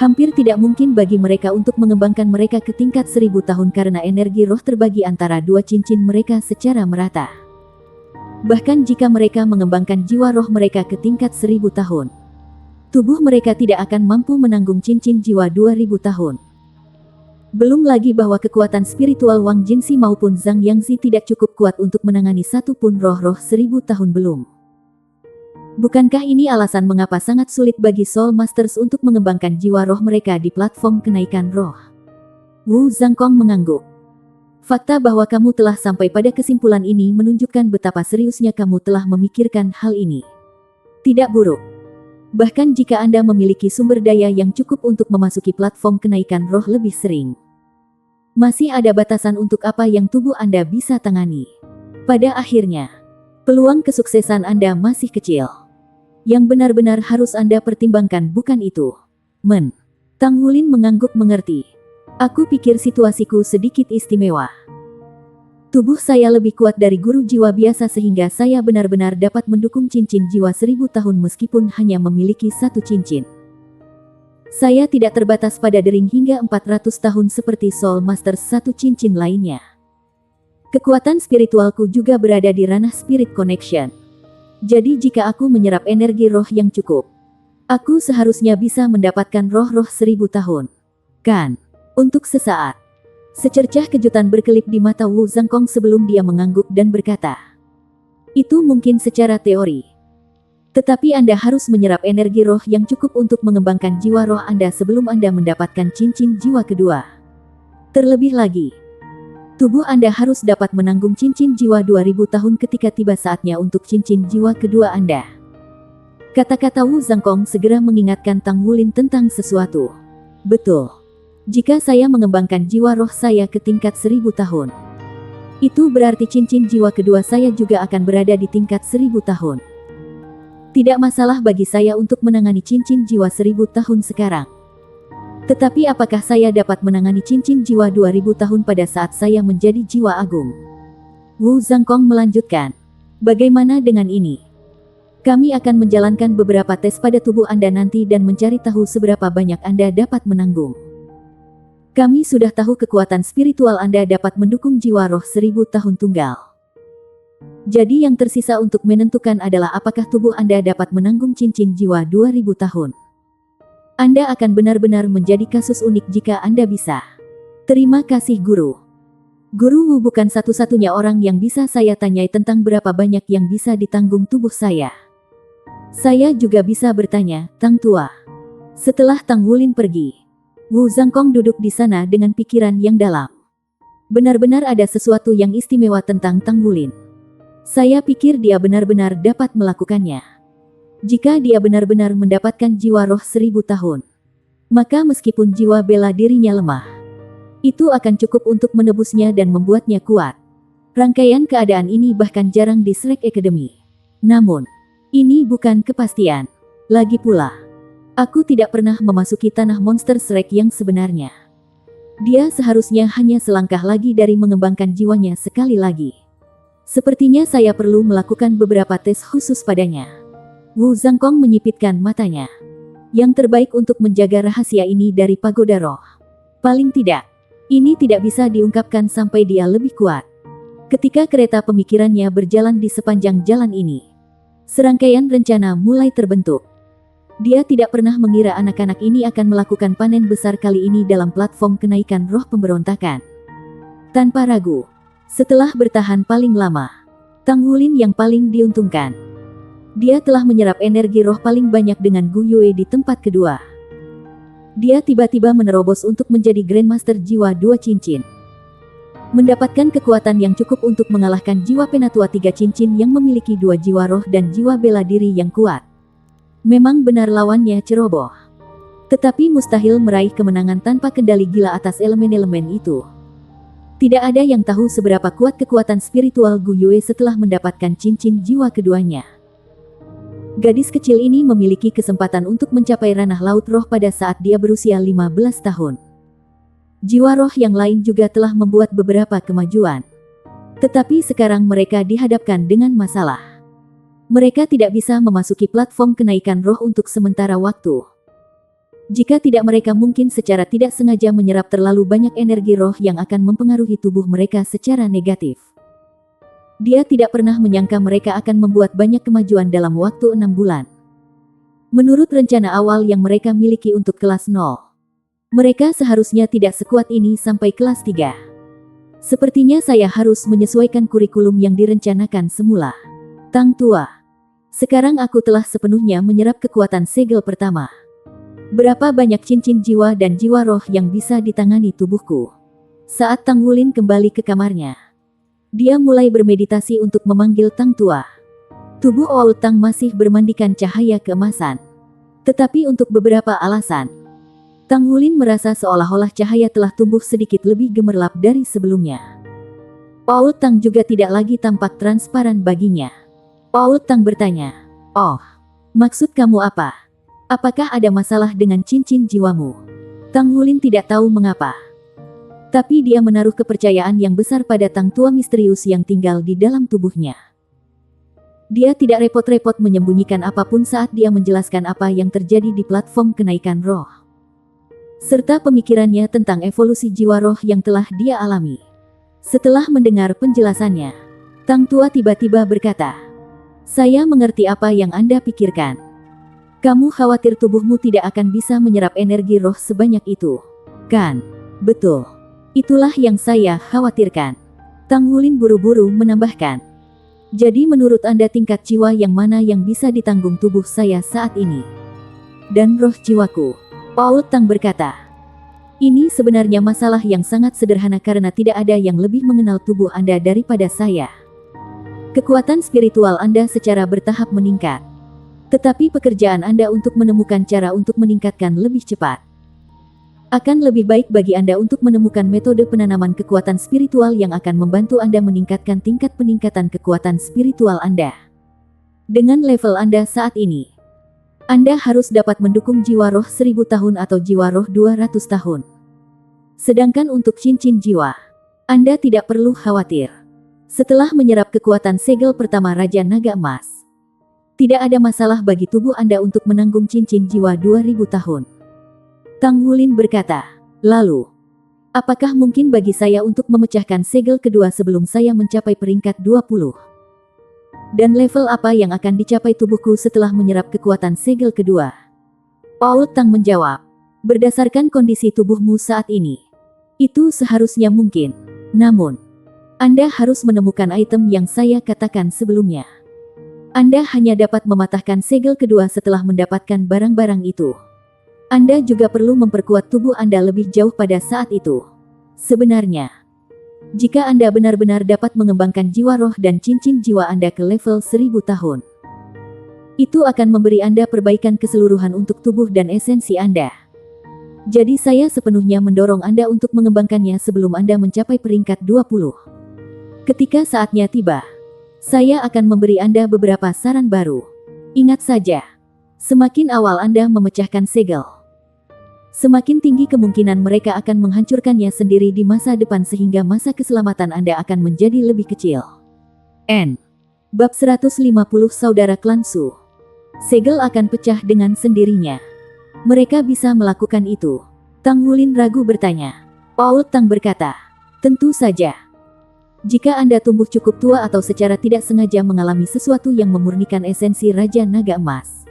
hampir tidak mungkin bagi mereka untuk mengembangkan mereka ke tingkat 1000 tahun karena energi roh terbagi antara dua cincin mereka secara merata. Bahkan jika mereka mengembangkan jiwa roh mereka ke tingkat 1000 tahun, tubuh mereka tidak akan mampu menanggung cincin jiwa 2000 tahun. Belum lagi bahwa kekuatan spiritual Wang Jinxi maupun Zhang Yangzi tidak cukup kuat untuk menangani satu pun roh-roh 1000 tahun belum. Bukankah ini alasan mengapa sangat sulit bagi Soul Masters untuk mengembangkan jiwa roh mereka di platform kenaikan roh? Wu Zhangkong mengangguk. Fakta bahwa kamu telah sampai pada kesimpulan ini menunjukkan betapa seriusnya kamu telah memikirkan hal ini. Tidak buruk. Bahkan jika Anda memiliki sumber daya yang cukup untuk memasuki platform kenaikan roh lebih sering, masih ada batasan untuk apa yang tubuh Anda bisa tangani. Pada akhirnya, Peluang kesuksesan Anda masih kecil. Yang benar-benar harus Anda pertimbangkan bukan itu. Tang Wulin mengangguk mengerti. Aku pikir situasiku sedikit istimewa. Tubuh saya lebih kuat dari guru jiwa biasa sehingga saya benar-benar dapat mendukung cincin jiwa 1000 tahun meskipun hanya memiliki satu cincin. Saya tidak terbatas pada dering hingga 400 tahun seperti Soul Master satu cincin lainnya. Kekuatan spiritualku juga berada di ranah Spirit Connection. Jadi jika aku menyerap energi roh yang cukup, aku seharusnya bisa mendapatkan roh-roh 1000 tahun. Kan? Untuk sesaat. Secercah kejutan berkelip di mata Wu Zhangkong sebelum dia mengangguk dan berkata, itu mungkin secara teori. Tetapi Anda harus menyerap energi roh yang cukup untuk mengembangkan jiwa roh Anda sebelum Anda mendapatkan cincin jiwa kedua. Terlebih lagi, tubuh Anda harus dapat menanggung cincin jiwa 2000 tahun ketika tiba saatnya untuk cincin jiwa kedua Anda. Kata-kata Wu Zhangkong segera mengingatkan Tang Wulin tentang sesuatu. Betul. Jika saya mengembangkan jiwa roh saya ke tingkat 1000 tahun, itu berarti cincin jiwa kedua saya juga akan berada di tingkat 1000 tahun. Tidak masalah bagi saya untuk menangani cincin jiwa 1000 tahun sekarang. Tetapi apakah saya dapat menangani cincin jiwa 2000 tahun pada saat saya menjadi jiwa agung? Wu Zhangkong melanjutkan. Bagaimana dengan ini? Kami akan menjalankan beberapa tes pada tubuh Anda nanti dan mencari tahu seberapa banyak Anda dapat menanggung. Kami sudah tahu kekuatan spiritual Anda dapat mendukung jiwa roh 1000 tahun tunggal. Jadi yang tersisa untuk menentukan adalah apakah tubuh Anda dapat menanggung cincin jiwa 2000 tahun. Anda akan benar-benar menjadi kasus unik jika Anda bisa. Terima kasih guru. Guru Wu bukan satu-satunya orang yang bisa saya tanyai tentang berapa banyak yang bisa ditanggung tubuh saya. Saya juga bisa bertanya, Tang Tua. Setelah Tang Wulin pergi, Wu Zhangkong duduk di sana dengan pikiran yang dalam. Benar-benar ada sesuatu yang istimewa tentang Tang Wulin. Saya pikir dia benar-benar dapat melakukannya. Jika dia benar-benar mendapatkan jiwa roh 1000 tahun, maka meskipun jiwa bela dirinya lemah, itu akan cukup untuk menebusnya dan membuatnya kuat. Rangkaian keadaan ini bahkan jarang di Shrek Academy. Namun, ini bukan kepastian. Lagi pula, aku tidak pernah memasuki tanah monster Shrek yang sebenarnya. Dia seharusnya hanya selangkah lagi dari mengembangkan jiwanya sekali lagi. Sepertinya saya perlu melakukan beberapa tes khusus padanya. Wu Zhangkong menyipitkan matanya. Yang terbaik untuk menjaga rahasia ini dari pagoda roh. Paling tidak, ini tidak bisa diungkapkan sampai dia lebih kuat. Ketika kereta pemikirannya berjalan di sepanjang jalan ini, serangkaian rencana mulai terbentuk. Dia tidak pernah mengira anak-anak ini akan melakukan panen besar kali ini dalam platform kenaikan roh pemberontakan. Tanpa ragu, setelah bertahan paling lama, Tang Wulin yang paling diuntungkan. Dia telah menyerap energi roh paling banyak dengan Gu Yue di tempat kedua. Dia tiba-tiba menerobos untuk menjadi Grandmaster jiwa 2 cincin. Mendapatkan kekuatan yang cukup untuk mengalahkan jiwa penatua 3 cincin yang memiliki 2 jiwa roh dan jiwa bela diri yang kuat. Memang benar lawannya ceroboh. Tetapi mustahil meraih kemenangan tanpa kendali gila atas elemen-elemen itu. Tidak ada yang tahu seberapa kuat kekuatan spiritual Gu Yue setelah mendapatkan cincin jiwa keduanya. Gadis kecil ini memiliki kesempatan untuk mencapai ranah laut roh pada saat dia berusia 15 tahun. Jiwa roh yang lain juga telah membuat beberapa kemajuan. Tetapi sekarang mereka dihadapkan dengan masalah. Mereka tidak bisa memasuki platform kenaikan roh untuk sementara waktu. Jika tidak mereka mungkin secara tidak sengaja menyerap terlalu banyak energi roh yang akan mempengaruhi tubuh mereka secara negatif. Dia tidak pernah menyangka mereka akan membuat banyak kemajuan dalam waktu 6 bulan. Menurut rencana awal yang mereka miliki untuk kelas 0, mereka seharusnya tidak sekuat ini sampai kelas 3. Sepertinya saya harus menyesuaikan kurikulum yang direncanakan semula. Tang Tua, sekarang aku telah sepenuhnya menyerap kekuatan segel pertama. Berapa banyak cincin jiwa dan jiwa roh yang bisa ditangani tubuhku? Saat Tang Wulin kembali ke kamarnya, dia mulai bermeditasi untuk memanggil Tang Tua. Tubuh Old Tang masih bermandikan cahaya keemasan. Tetapi untuk beberapa alasan, Tang Wulin merasa seolah-olah cahaya telah tumbuh sedikit lebih gemerlap dari sebelumnya. Old Tang juga tidak lagi tampak transparan baginya. Paul Tang bertanya. Oh, maksud kamu apa? Apakah ada masalah dengan cincin jiwamu? Tang Wulin tidak tahu mengapa. Tapi dia menaruh kepercayaan yang besar pada Tang tua misterius yang tinggal di dalam tubuhnya. Dia tidak repot-repot menyembunyikan apapun saat dia menjelaskan apa yang terjadi di platform kenaikan roh, serta pemikirannya tentang evolusi jiwa roh yang telah dia alami. Setelah mendengar penjelasannya, Tang tua tiba-tiba berkata, "Saya mengerti apa yang Anda pikirkan. Kamu khawatir tubuhmu tidak akan bisa menyerap energi roh sebanyak itu, kan?" "Betul. Itulah yang saya khawatirkan." Tang Wulin buru-buru menambahkan. "Jadi menurut Anda tingkat jiwa yang mana yang bisa ditanggung tubuh saya saat ini? Dan roh jiwaku?" Paul Tang berkata, "Ini sebenarnya masalah yang sangat sederhana karena tidak ada yang lebih mengenal tubuh Anda daripada saya. Kekuatan spiritual Anda secara bertahap meningkat. Tetapi pekerjaan Anda untuk menemukan cara untuk meningkatkan lebih cepat. Akan lebih baik bagi Anda untuk menemukan metode penanaman kekuatan spiritual yang akan membantu Anda meningkatkan tingkat peningkatan kekuatan spiritual Anda. Dengan level Anda saat ini, Anda harus dapat mendukung jiwa roh 1000 tahun atau jiwa roh 200 tahun. Sedangkan untuk cincin jiwa, Anda tidak perlu khawatir. Setelah menyerap kekuatan segel pertama Raja Naga Emas, tidak ada masalah bagi tubuh Anda untuk menanggung cincin jiwa 2000 tahun." Tang Wulin berkata, "Lalu, apakah mungkin bagi saya untuk memecahkan segel kedua sebelum saya mencapai peringkat 20? Dan level apa yang akan dicapai tubuhku setelah menyerap kekuatan segel kedua?" Paul Tang menjawab, "Berdasarkan kondisi tubuhmu saat ini, itu seharusnya mungkin. Namun, Anda harus menemukan item yang saya katakan sebelumnya. Anda hanya dapat mematahkan segel kedua setelah mendapatkan barang-barang itu. Anda juga perlu memperkuat tubuh Anda lebih jauh pada saat itu. Sebenarnya, jika Anda benar-benar dapat mengembangkan jiwa roh dan cincin jiwa Anda ke level 1000 tahun, itu akan memberi Anda perbaikan keseluruhan untuk tubuh dan esensi Anda. Jadi saya sepenuhnya mendorong Anda untuk mengembangkannya sebelum Anda mencapai peringkat 20. Ketika saatnya tiba, saya akan memberi Anda beberapa saran baru. Ingat saja, semakin awal Anda memecahkan segel, semakin tinggi kemungkinan mereka akan menghancurkannya sendiri di masa depan sehingga masa keselamatan Anda akan menjadi lebih kecil." N. Bab 150 Saudara Klan Su. Segel akan pecah dengan sendirinya. Mereka bisa melakukan itu? Tang Wulin ragu bertanya. Paul Tang berkata, "Tentu saja. Jika Anda tumbuh cukup tua atau secara tidak sengaja mengalami sesuatu yang memurnikan esensi Raja Naga Emas,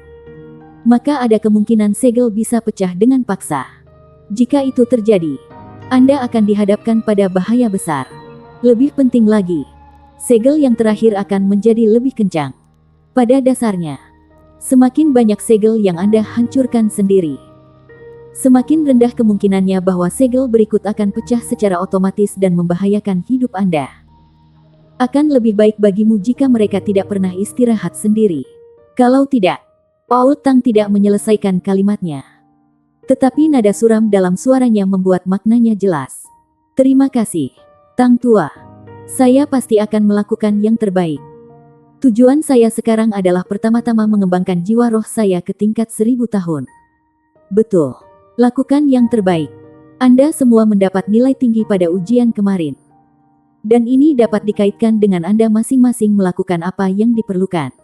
maka ada kemungkinan segel bisa pecah dengan paksa. Jika itu terjadi, Anda akan dihadapkan pada bahaya besar. Lebih penting lagi, segel yang terakhir akan menjadi lebih kencang. Pada dasarnya, semakin banyak segel yang Anda hancurkan sendiri, semakin rendah kemungkinannya bahwa segel berikut akan pecah secara otomatis dan membahayakan hidup Anda. Akan lebih baik bagimu jika mereka tidak pernah istirahat sendiri. Kalau tidak..." Paul Tang tidak menyelesaikan kalimatnya. Tetapi nada suram dalam suaranya membuat maknanya jelas. "Terima kasih, Tang Tua. Saya pasti akan melakukan yang terbaik. Tujuan saya sekarang adalah pertama-tama mengembangkan jiwa roh saya ke tingkat 1000 tahun." "Betul. Lakukan yang terbaik. Anda semua mendapat nilai tinggi pada ujian kemarin. Dan ini dapat dikaitkan dengan Anda masing-masing melakukan apa yang diperlukan.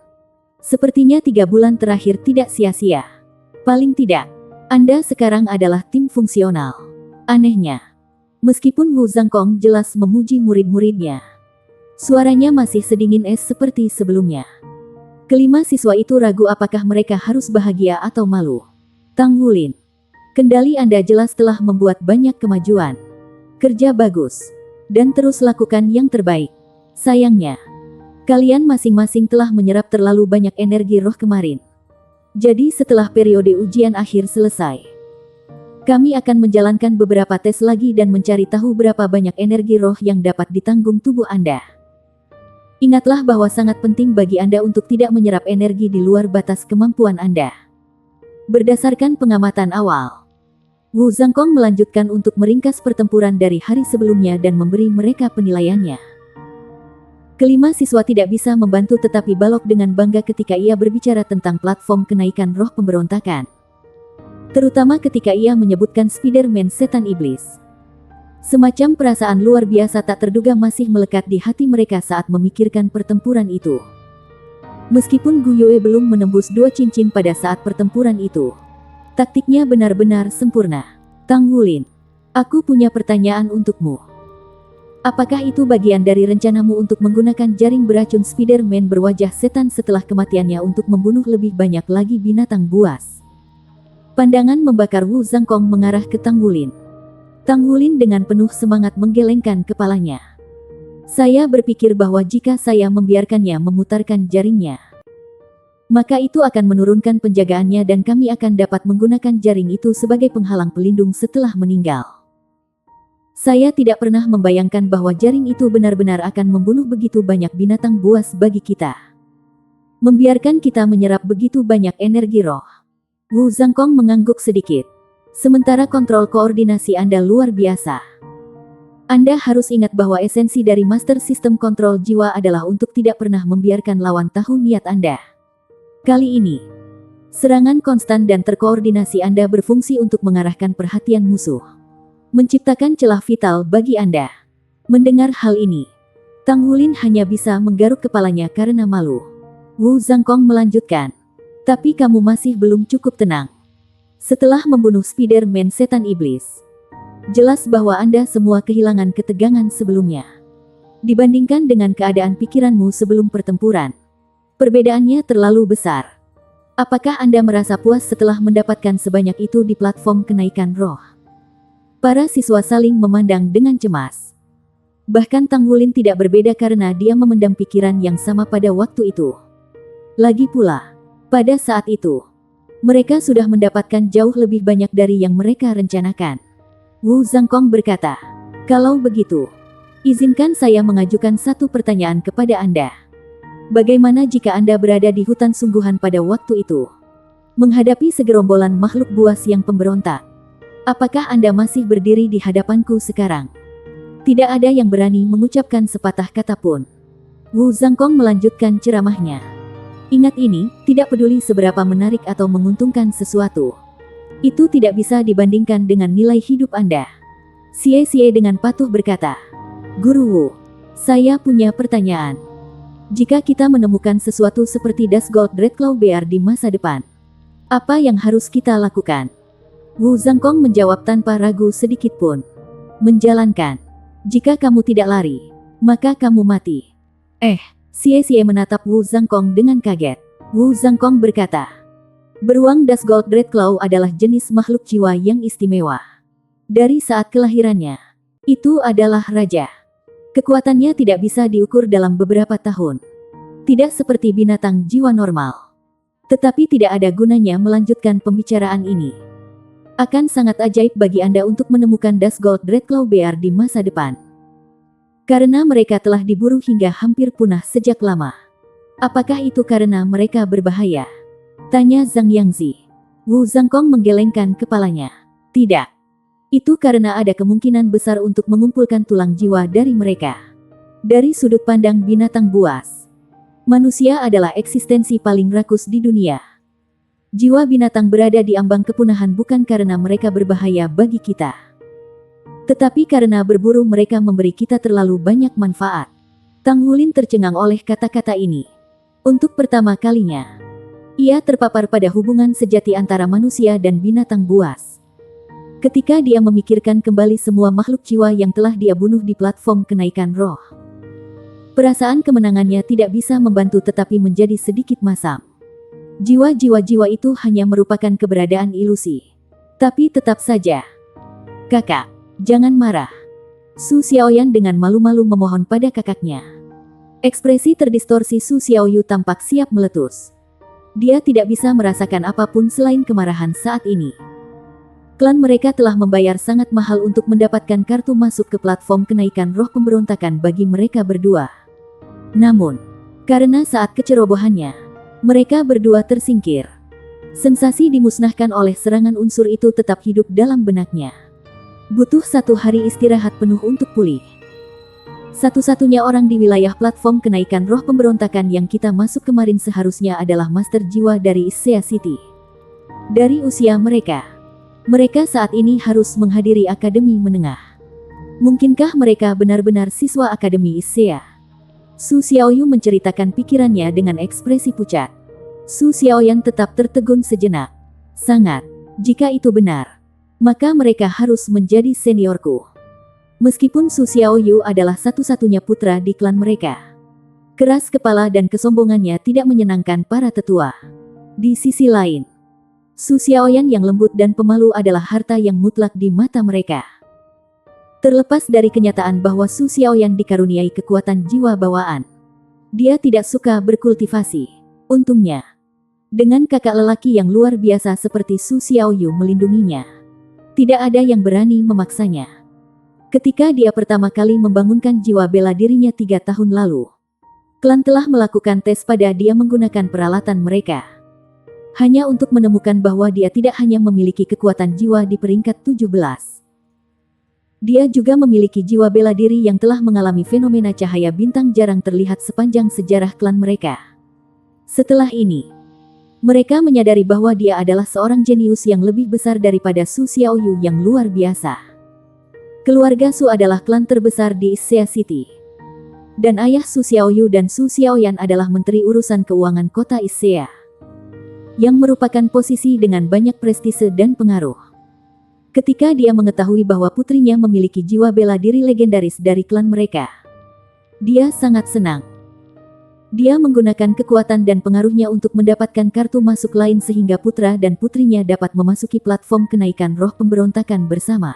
Sepertinya 3 bulan terakhir tidak sia-sia. Paling tidak, Anda sekarang adalah tim fungsional." Anehnya, meskipun Wu Zhangkong jelas memuji murid-muridnya, suaranya masih sedingin es seperti sebelumnya. Kelima siswa itu ragu apakah mereka harus bahagia atau malu. "Tang Wulin, kendali Anda jelas telah membuat banyak kemajuan. Kerja bagus. Dan terus lakukan yang terbaik. Sayangnya, kalian masing-masing telah menyerap terlalu banyak energi roh kemarin. Jadi setelah periode ujian akhir selesai, kami akan menjalankan beberapa tes lagi dan mencari tahu berapa banyak energi roh yang dapat ditanggung tubuh Anda. Ingatlah bahwa sangat penting bagi Anda untuk tidak menyerap energi di luar batas kemampuan Anda." Berdasarkan pengamatan awal, Wu Zhangkong melanjutkan untuk meringkas pertempuran dari hari sebelumnya dan memberi mereka penilaiannya. Kelima siswa tidak bisa membantu tetapi balok dengan bangga ketika ia berbicara tentang platform kenaikan roh pemberontakan. Terutama ketika ia menyebutkan Spider-Man setan iblis. Semacam perasaan luar biasa tak terduga masih melekat di hati mereka saat memikirkan pertempuran itu. Meskipun Gu Yue belum menembus 2 cincin pada saat pertempuran itu, taktiknya benar-benar sempurna. Tang Wulin, aku punya pertanyaan untukmu. Apakah itu bagian dari rencanamu untuk menggunakan jaring beracun Spider-Man berwajah setan setelah kematiannya untuk membunuh lebih banyak lagi binatang buas? Pandangan membakar Wu Zhangkong mengarah ke Tang Wulin. Tang Wulin dengan penuh semangat menggelengkan kepalanya. Saya berpikir bahwa jika saya membiarkannya memutarkan jaringnya, maka itu akan menurunkan penjagaannya dan kami akan dapat menggunakan jaring itu sebagai penghalang pelindung setelah meninggal. Saya tidak pernah membayangkan bahwa jaring itu benar-benar akan membunuh begitu banyak binatang buas bagi kita. Membiarkan kita menyerap begitu banyak energi roh. Wu Zhangkong mengangguk sedikit. Sementara kontrol koordinasi Anda luar biasa. Anda harus ingat bahwa esensi dari Master Sistem Kontrol Jiwa adalah untuk tidak pernah membiarkan lawan tahu niat Anda. Kali ini, serangan konstan dan terkoordinasi Anda berfungsi untuk mengarahkan perhatian musuh. Menciptakan celah vital bagi Anda. Mendengar hal ini, Tang Wulin hanya bisa menggaruk kepalanya karena malu. Wu Zhangkong melanjutkan. Tapi kamu masih belum cukup tenang. Setelah membunuh Spider-Man setan iblis, jelas bahwa Anda semua kehilangan ketegangan sebelumnya. Dibandingkan dengan keadaan pikiranmu sebelum pertempuran, perbedaannya terlalu besar. Apakah Anda merasa puas setelah mendapatkan sebanyak itu di platform kenaikan roh? Para siswa saling memandang dengan cemas. Bahkan Tang Wulin tidak berbeda karena dia memendam pikiran yang sama pada waktu itu. Lagi pula, pada saat itu, mereka sudah mendapatkan jauh lebih banyak dari yang mereka rencanakan. Wu Zhangkong berkata, kalau begitu, izinkan saya mengajukan satu pertanyaan kepada Anda. Bagaimana jika Anda berada di hutan sungguhan pada waktu itu, menghadapi segerombolan makhluk buas yang pemberontak? Apakah Anda masih berdiri di hadapanku sekarang? Tidak ada yang berani mengucapkan sepatah kata pun. Wu Zhangkong melanjutkan ceramahnya. Ingat ini, tidak peduli seberapa menarik atau menguntungkan sesuatu, itu tidak bisa dibandingkan dengan nilai hidup Anda. Xie dengan patuh berkata, Guru Wu, saya punya pertanyaan. Jika kita menemukan sesuatu seperti Das Gold Dreadclaw Bear di masa depan, apa yang harus kita lakukan? Wu Zhangkong menjawab tanpa ragu sedikit pun. Menjalankan. Jika kamu tidak lari, maka kamu mati. Xie menatap Wu Zhangkong dengan kaget. Wu Zhangkong berkata, beruang Das Gold Dreadclaw adalah jenis makhluk jiwa yang istimewa. Dari saat kelahirannya, itu adalah raja. Kekuatannya tidak bisa diukur dalam beberapa tahun. Tidak seperti binatang jiwa normal. Tetapi tidak ada gunanya melanjutkan pembicaraan ini. Akan sangat ajaib bagi Anda untuk menemukan Das Gold Dreadclaw Bear di masa depan. Karena mereka telah diburu hingga hampir punah sejak lama. Apakah itu karena mereka berbahaya? Tanya Zhang Yangzi. Wu Zhangkong menggelengkan kepalanya. Tidak. Itu karena ada kemungkinan besar untuk mengumpulkan tulang jiwa dari mereka. Dari sudut pandang binatang buas, manusia adalah eksistensi paling rakus di dunia. Jiwa binatang berada di ambang kepunahan bukan karena mereka berbahaya bagi kita, tetapi karena berburu mereka memberi kita terlalu banyak manfaat. Tang Wulin tercengang oleh kata-kata ini. Untuk pertama kalinya, ia terpapar pada hubungan sejati antara manusia dan binatang buas. Ketika dia memikirkan kembali semua makhluk jiwa yang telah dia bunuh di platform kenaikan roh, perasaan kemenangannya tidak bisa membantu tetapi menjadi sedikit masam. Jiwa-jiwa itu hanya merupakan keberadaan ilusi. Tapi tetap saja, kakak, jangan marah. Su Xiaoyan dengan malu-malu memohon pada kakaknya. Ekspresi terdistorsi Su Xiaoyu tampak siap meletus. Dia tidak bisa merasakan apapun selain kemarahan saat ini. Klan mereka telah membayar sangat mahal untuk mendapatkan kartu masuk ke platform kenaikan roh pemberontakan bagi mereka berdua. Namun, karena saat kecerobohannya, mereka berdua tersingkir. Sensasi dimusnahkan oleh serangan unsur itu tetap hidup dalam benaknya. Butuh 1 hari istirahat penuh untuk pulih. Satu-satunya orang di wilayah platform kenaikan roh pemberontakan yang kita masuk kemarin seharusnya adalah Master Jiwa dari Issea City. Dari usia mereka saat ini harus menghadiri akademi menengah. Mungkinkah mereka benar-benar siswa akademi Issea? Su Xiaoyu menceritakan pikirannya dengan ekspresi pucat. Su Xiaoyan tetap tertegun sejenak. Sangat. Jika itu benar, maka mereka harus menjadi seniorku. Meskipun Su Xiaoyu adalah satu-satunya putra di klan mereka, keras kepala dan kesombongannya tidak menyenangkan para tetua. Di sisi lain, Su Xiaoyan yang lembut dan pemalu adalah harta yang mutlak di mata mereka. Terlepas dari kenyataan bahwa Su Xiaoyan dikaruniai kekuatan jiwa bawaan, dia tidak suka berkultivasi. Untungnya, dengan kakak lelaki yang luar biasa seperti Su Xiaoyu melindunginya, tidak ada yang berani memaksanya. Ketika dia pertama kali membangunkan jiwa bela dirinya 3 tahun lalu, klan telah melakukan tes pada dia menggunakan peralatan mereka. Hanya untuk menemukan bahwa dia tidak hanya memiliki kekuatan jiwa di peringkat 17. Dia juga memiliki jiwa bela diri yang telah mengalami fenomena cahaya bintang jarang terlihat sepanjang sejarah klan mereka. Setelah ini, mereka menyadari bahwa dia adalah seorang jenius yang lebih besar daripada Su Xiaoyu yang luar biasa. Keluarga Su adalah klan terbesar di Issea City. Dan ayah Su Xiaoyu dan Su Xiaoyan adalah Menteri Urusan Keuangan Kota Issea, yang merupakan posisi dengan banyak prestise dan pengaruh. Ketika dia mengetahui bahwa putrinya memiliki jiwa bela diri legendaris dari klan mereka, dia sangat senang. Dia menggunakan kekuatan dan pengaruhnya untuk mendapatkan kartu masuk lain sehingga putra dan putrinya dapat memasuki platform kenaikan roh pemberontakan bersama.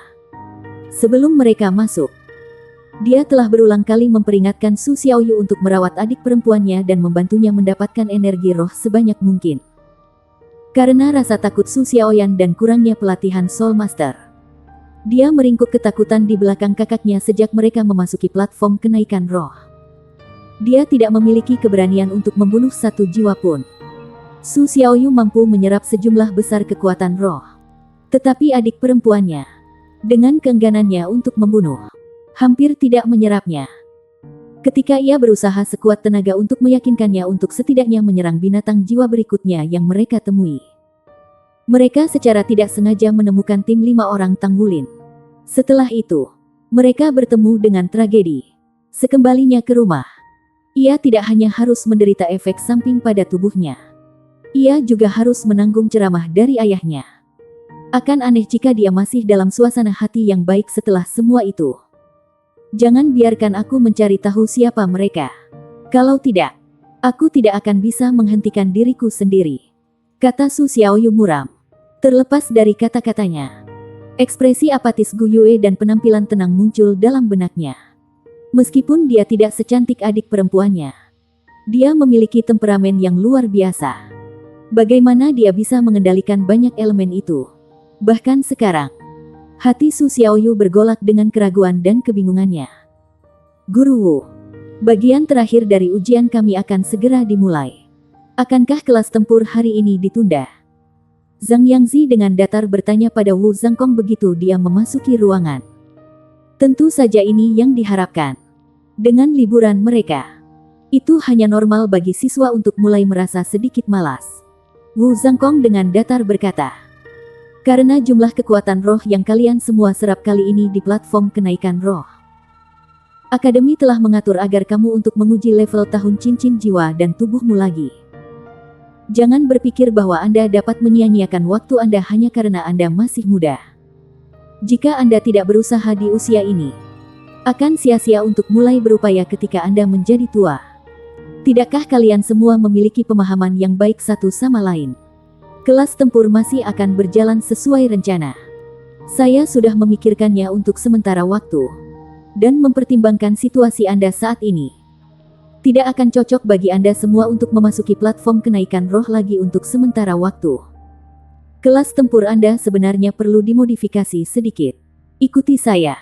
Sebelum mereka masuk, dia telah berulang kali memperingatkan Su Xiaoyu untuk merawat adik perempuannya dan membantunya mendapatkan energi roh sebanyak mungkin. Karena rasa takut Su Xiaoyan dan kurangnya pelatihan Soul Master, dia meringkuk ketakutan di belakang kakaknya sejak mereka memasuki platform kenaikan roh. Dia tidak memiliki keberanian untuk membunuh satu jiwa pun. Su Xiaoyu mampu menyerap sejumlah besar kekuatan roh. Tetapi adik perempuannya, dengan keengganannya untuk membunuh, hampir tidak menyerapnya. Ketika ia berusaha sekuat tenaga untuk meyakinkannya untuk setidaknya menyerang binatang jiwa berikutnya yang mereka temui, mereka secara tidak sengaja menemukan tim 5 orang Tanggulin. Setelah itu, mereka bertemu dengan tragedi. Sekembalinya ke rumah, ia tidak hanya harus menderita efek samping pada tubuhnya, ia juga harus menanggung ceramah dari ayahnya. Akan aneh jika dia masih dalam suasana hati yang baik setelah semua itu. Jangan biarkan aku mencari tahu siapa mereka. Kalau tidak, aku tidak akan bisa menghentikan diriku sendiri, kata Su Xiaoyu muram. Terlepas dari kata-katanya, ekspresi apatis Gu Yue dan penampilan tenang muncul dalam benaknya. Meskipun dia tidak secantik adik perempuannya, dia memiliki temperamen yang luar biasa. Bagaimana dia bisa mengendalikan banyak elemen itu? Bahkan sekarang, hati Su Xiaoyu bergolak dengan keraguan dan kebingungannya. Guru Wu, bagian terakhir dari ujian kami akan segera dimulai. Akankah kelas tempur hari ini ditunda? Zhang Yangzi dengan datar bertanya pada Wu Zhangkong begitu dia memasuki ruangan. Tentu saja ini yang diharapkan. Dengan liburan mereka, itu hanya normal bagi siswa untuk mulai merasa sedikit malas. Wu Zhangkong dengan datar berkata, karena jumlah kekuatan roh yang kalian semua serap kali ini di platform kenaikan roh, Akademi telah mengatur agar kamu untuk menguji level tahun cincin jiwa dan tubuhmu lagi. Jangan berpikir bahwa Anda dapat menyia-nyiakan waktu Anda hanya karena Anda masih muda. Jika Anda tidak berusaha di usia ini, akan sia-sia untuk mulai berupaya ketika Anda menjadi tua. Tidakkah kalian semua memiliki pemahaman yang baik satu sama lain? Kelas tempur masih akan berjalan sesuai rencana. Saya sudah memikirkannya untuk sementara waktu, dan mempertimbangkan situasi Anda saat ini. Tidak akan cocok bagi Anda semua untuk memasuki platform kenaikan roh lagi untuk sementara waktu. Kelas tempur Anda sebenarnya perlu dimodifikasi sedikit. Ikuti saya.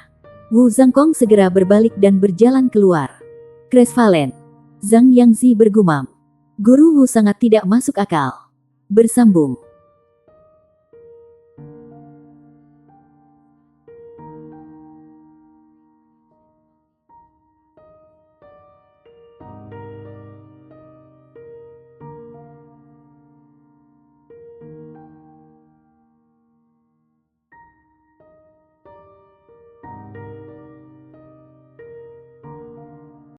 Wu Zhangkong segera berbalik dan berjalan keluar. Cresvalen. Zhang Yangzi bergumam. Guru Wu sangat tidak masuk akal. Bersambung.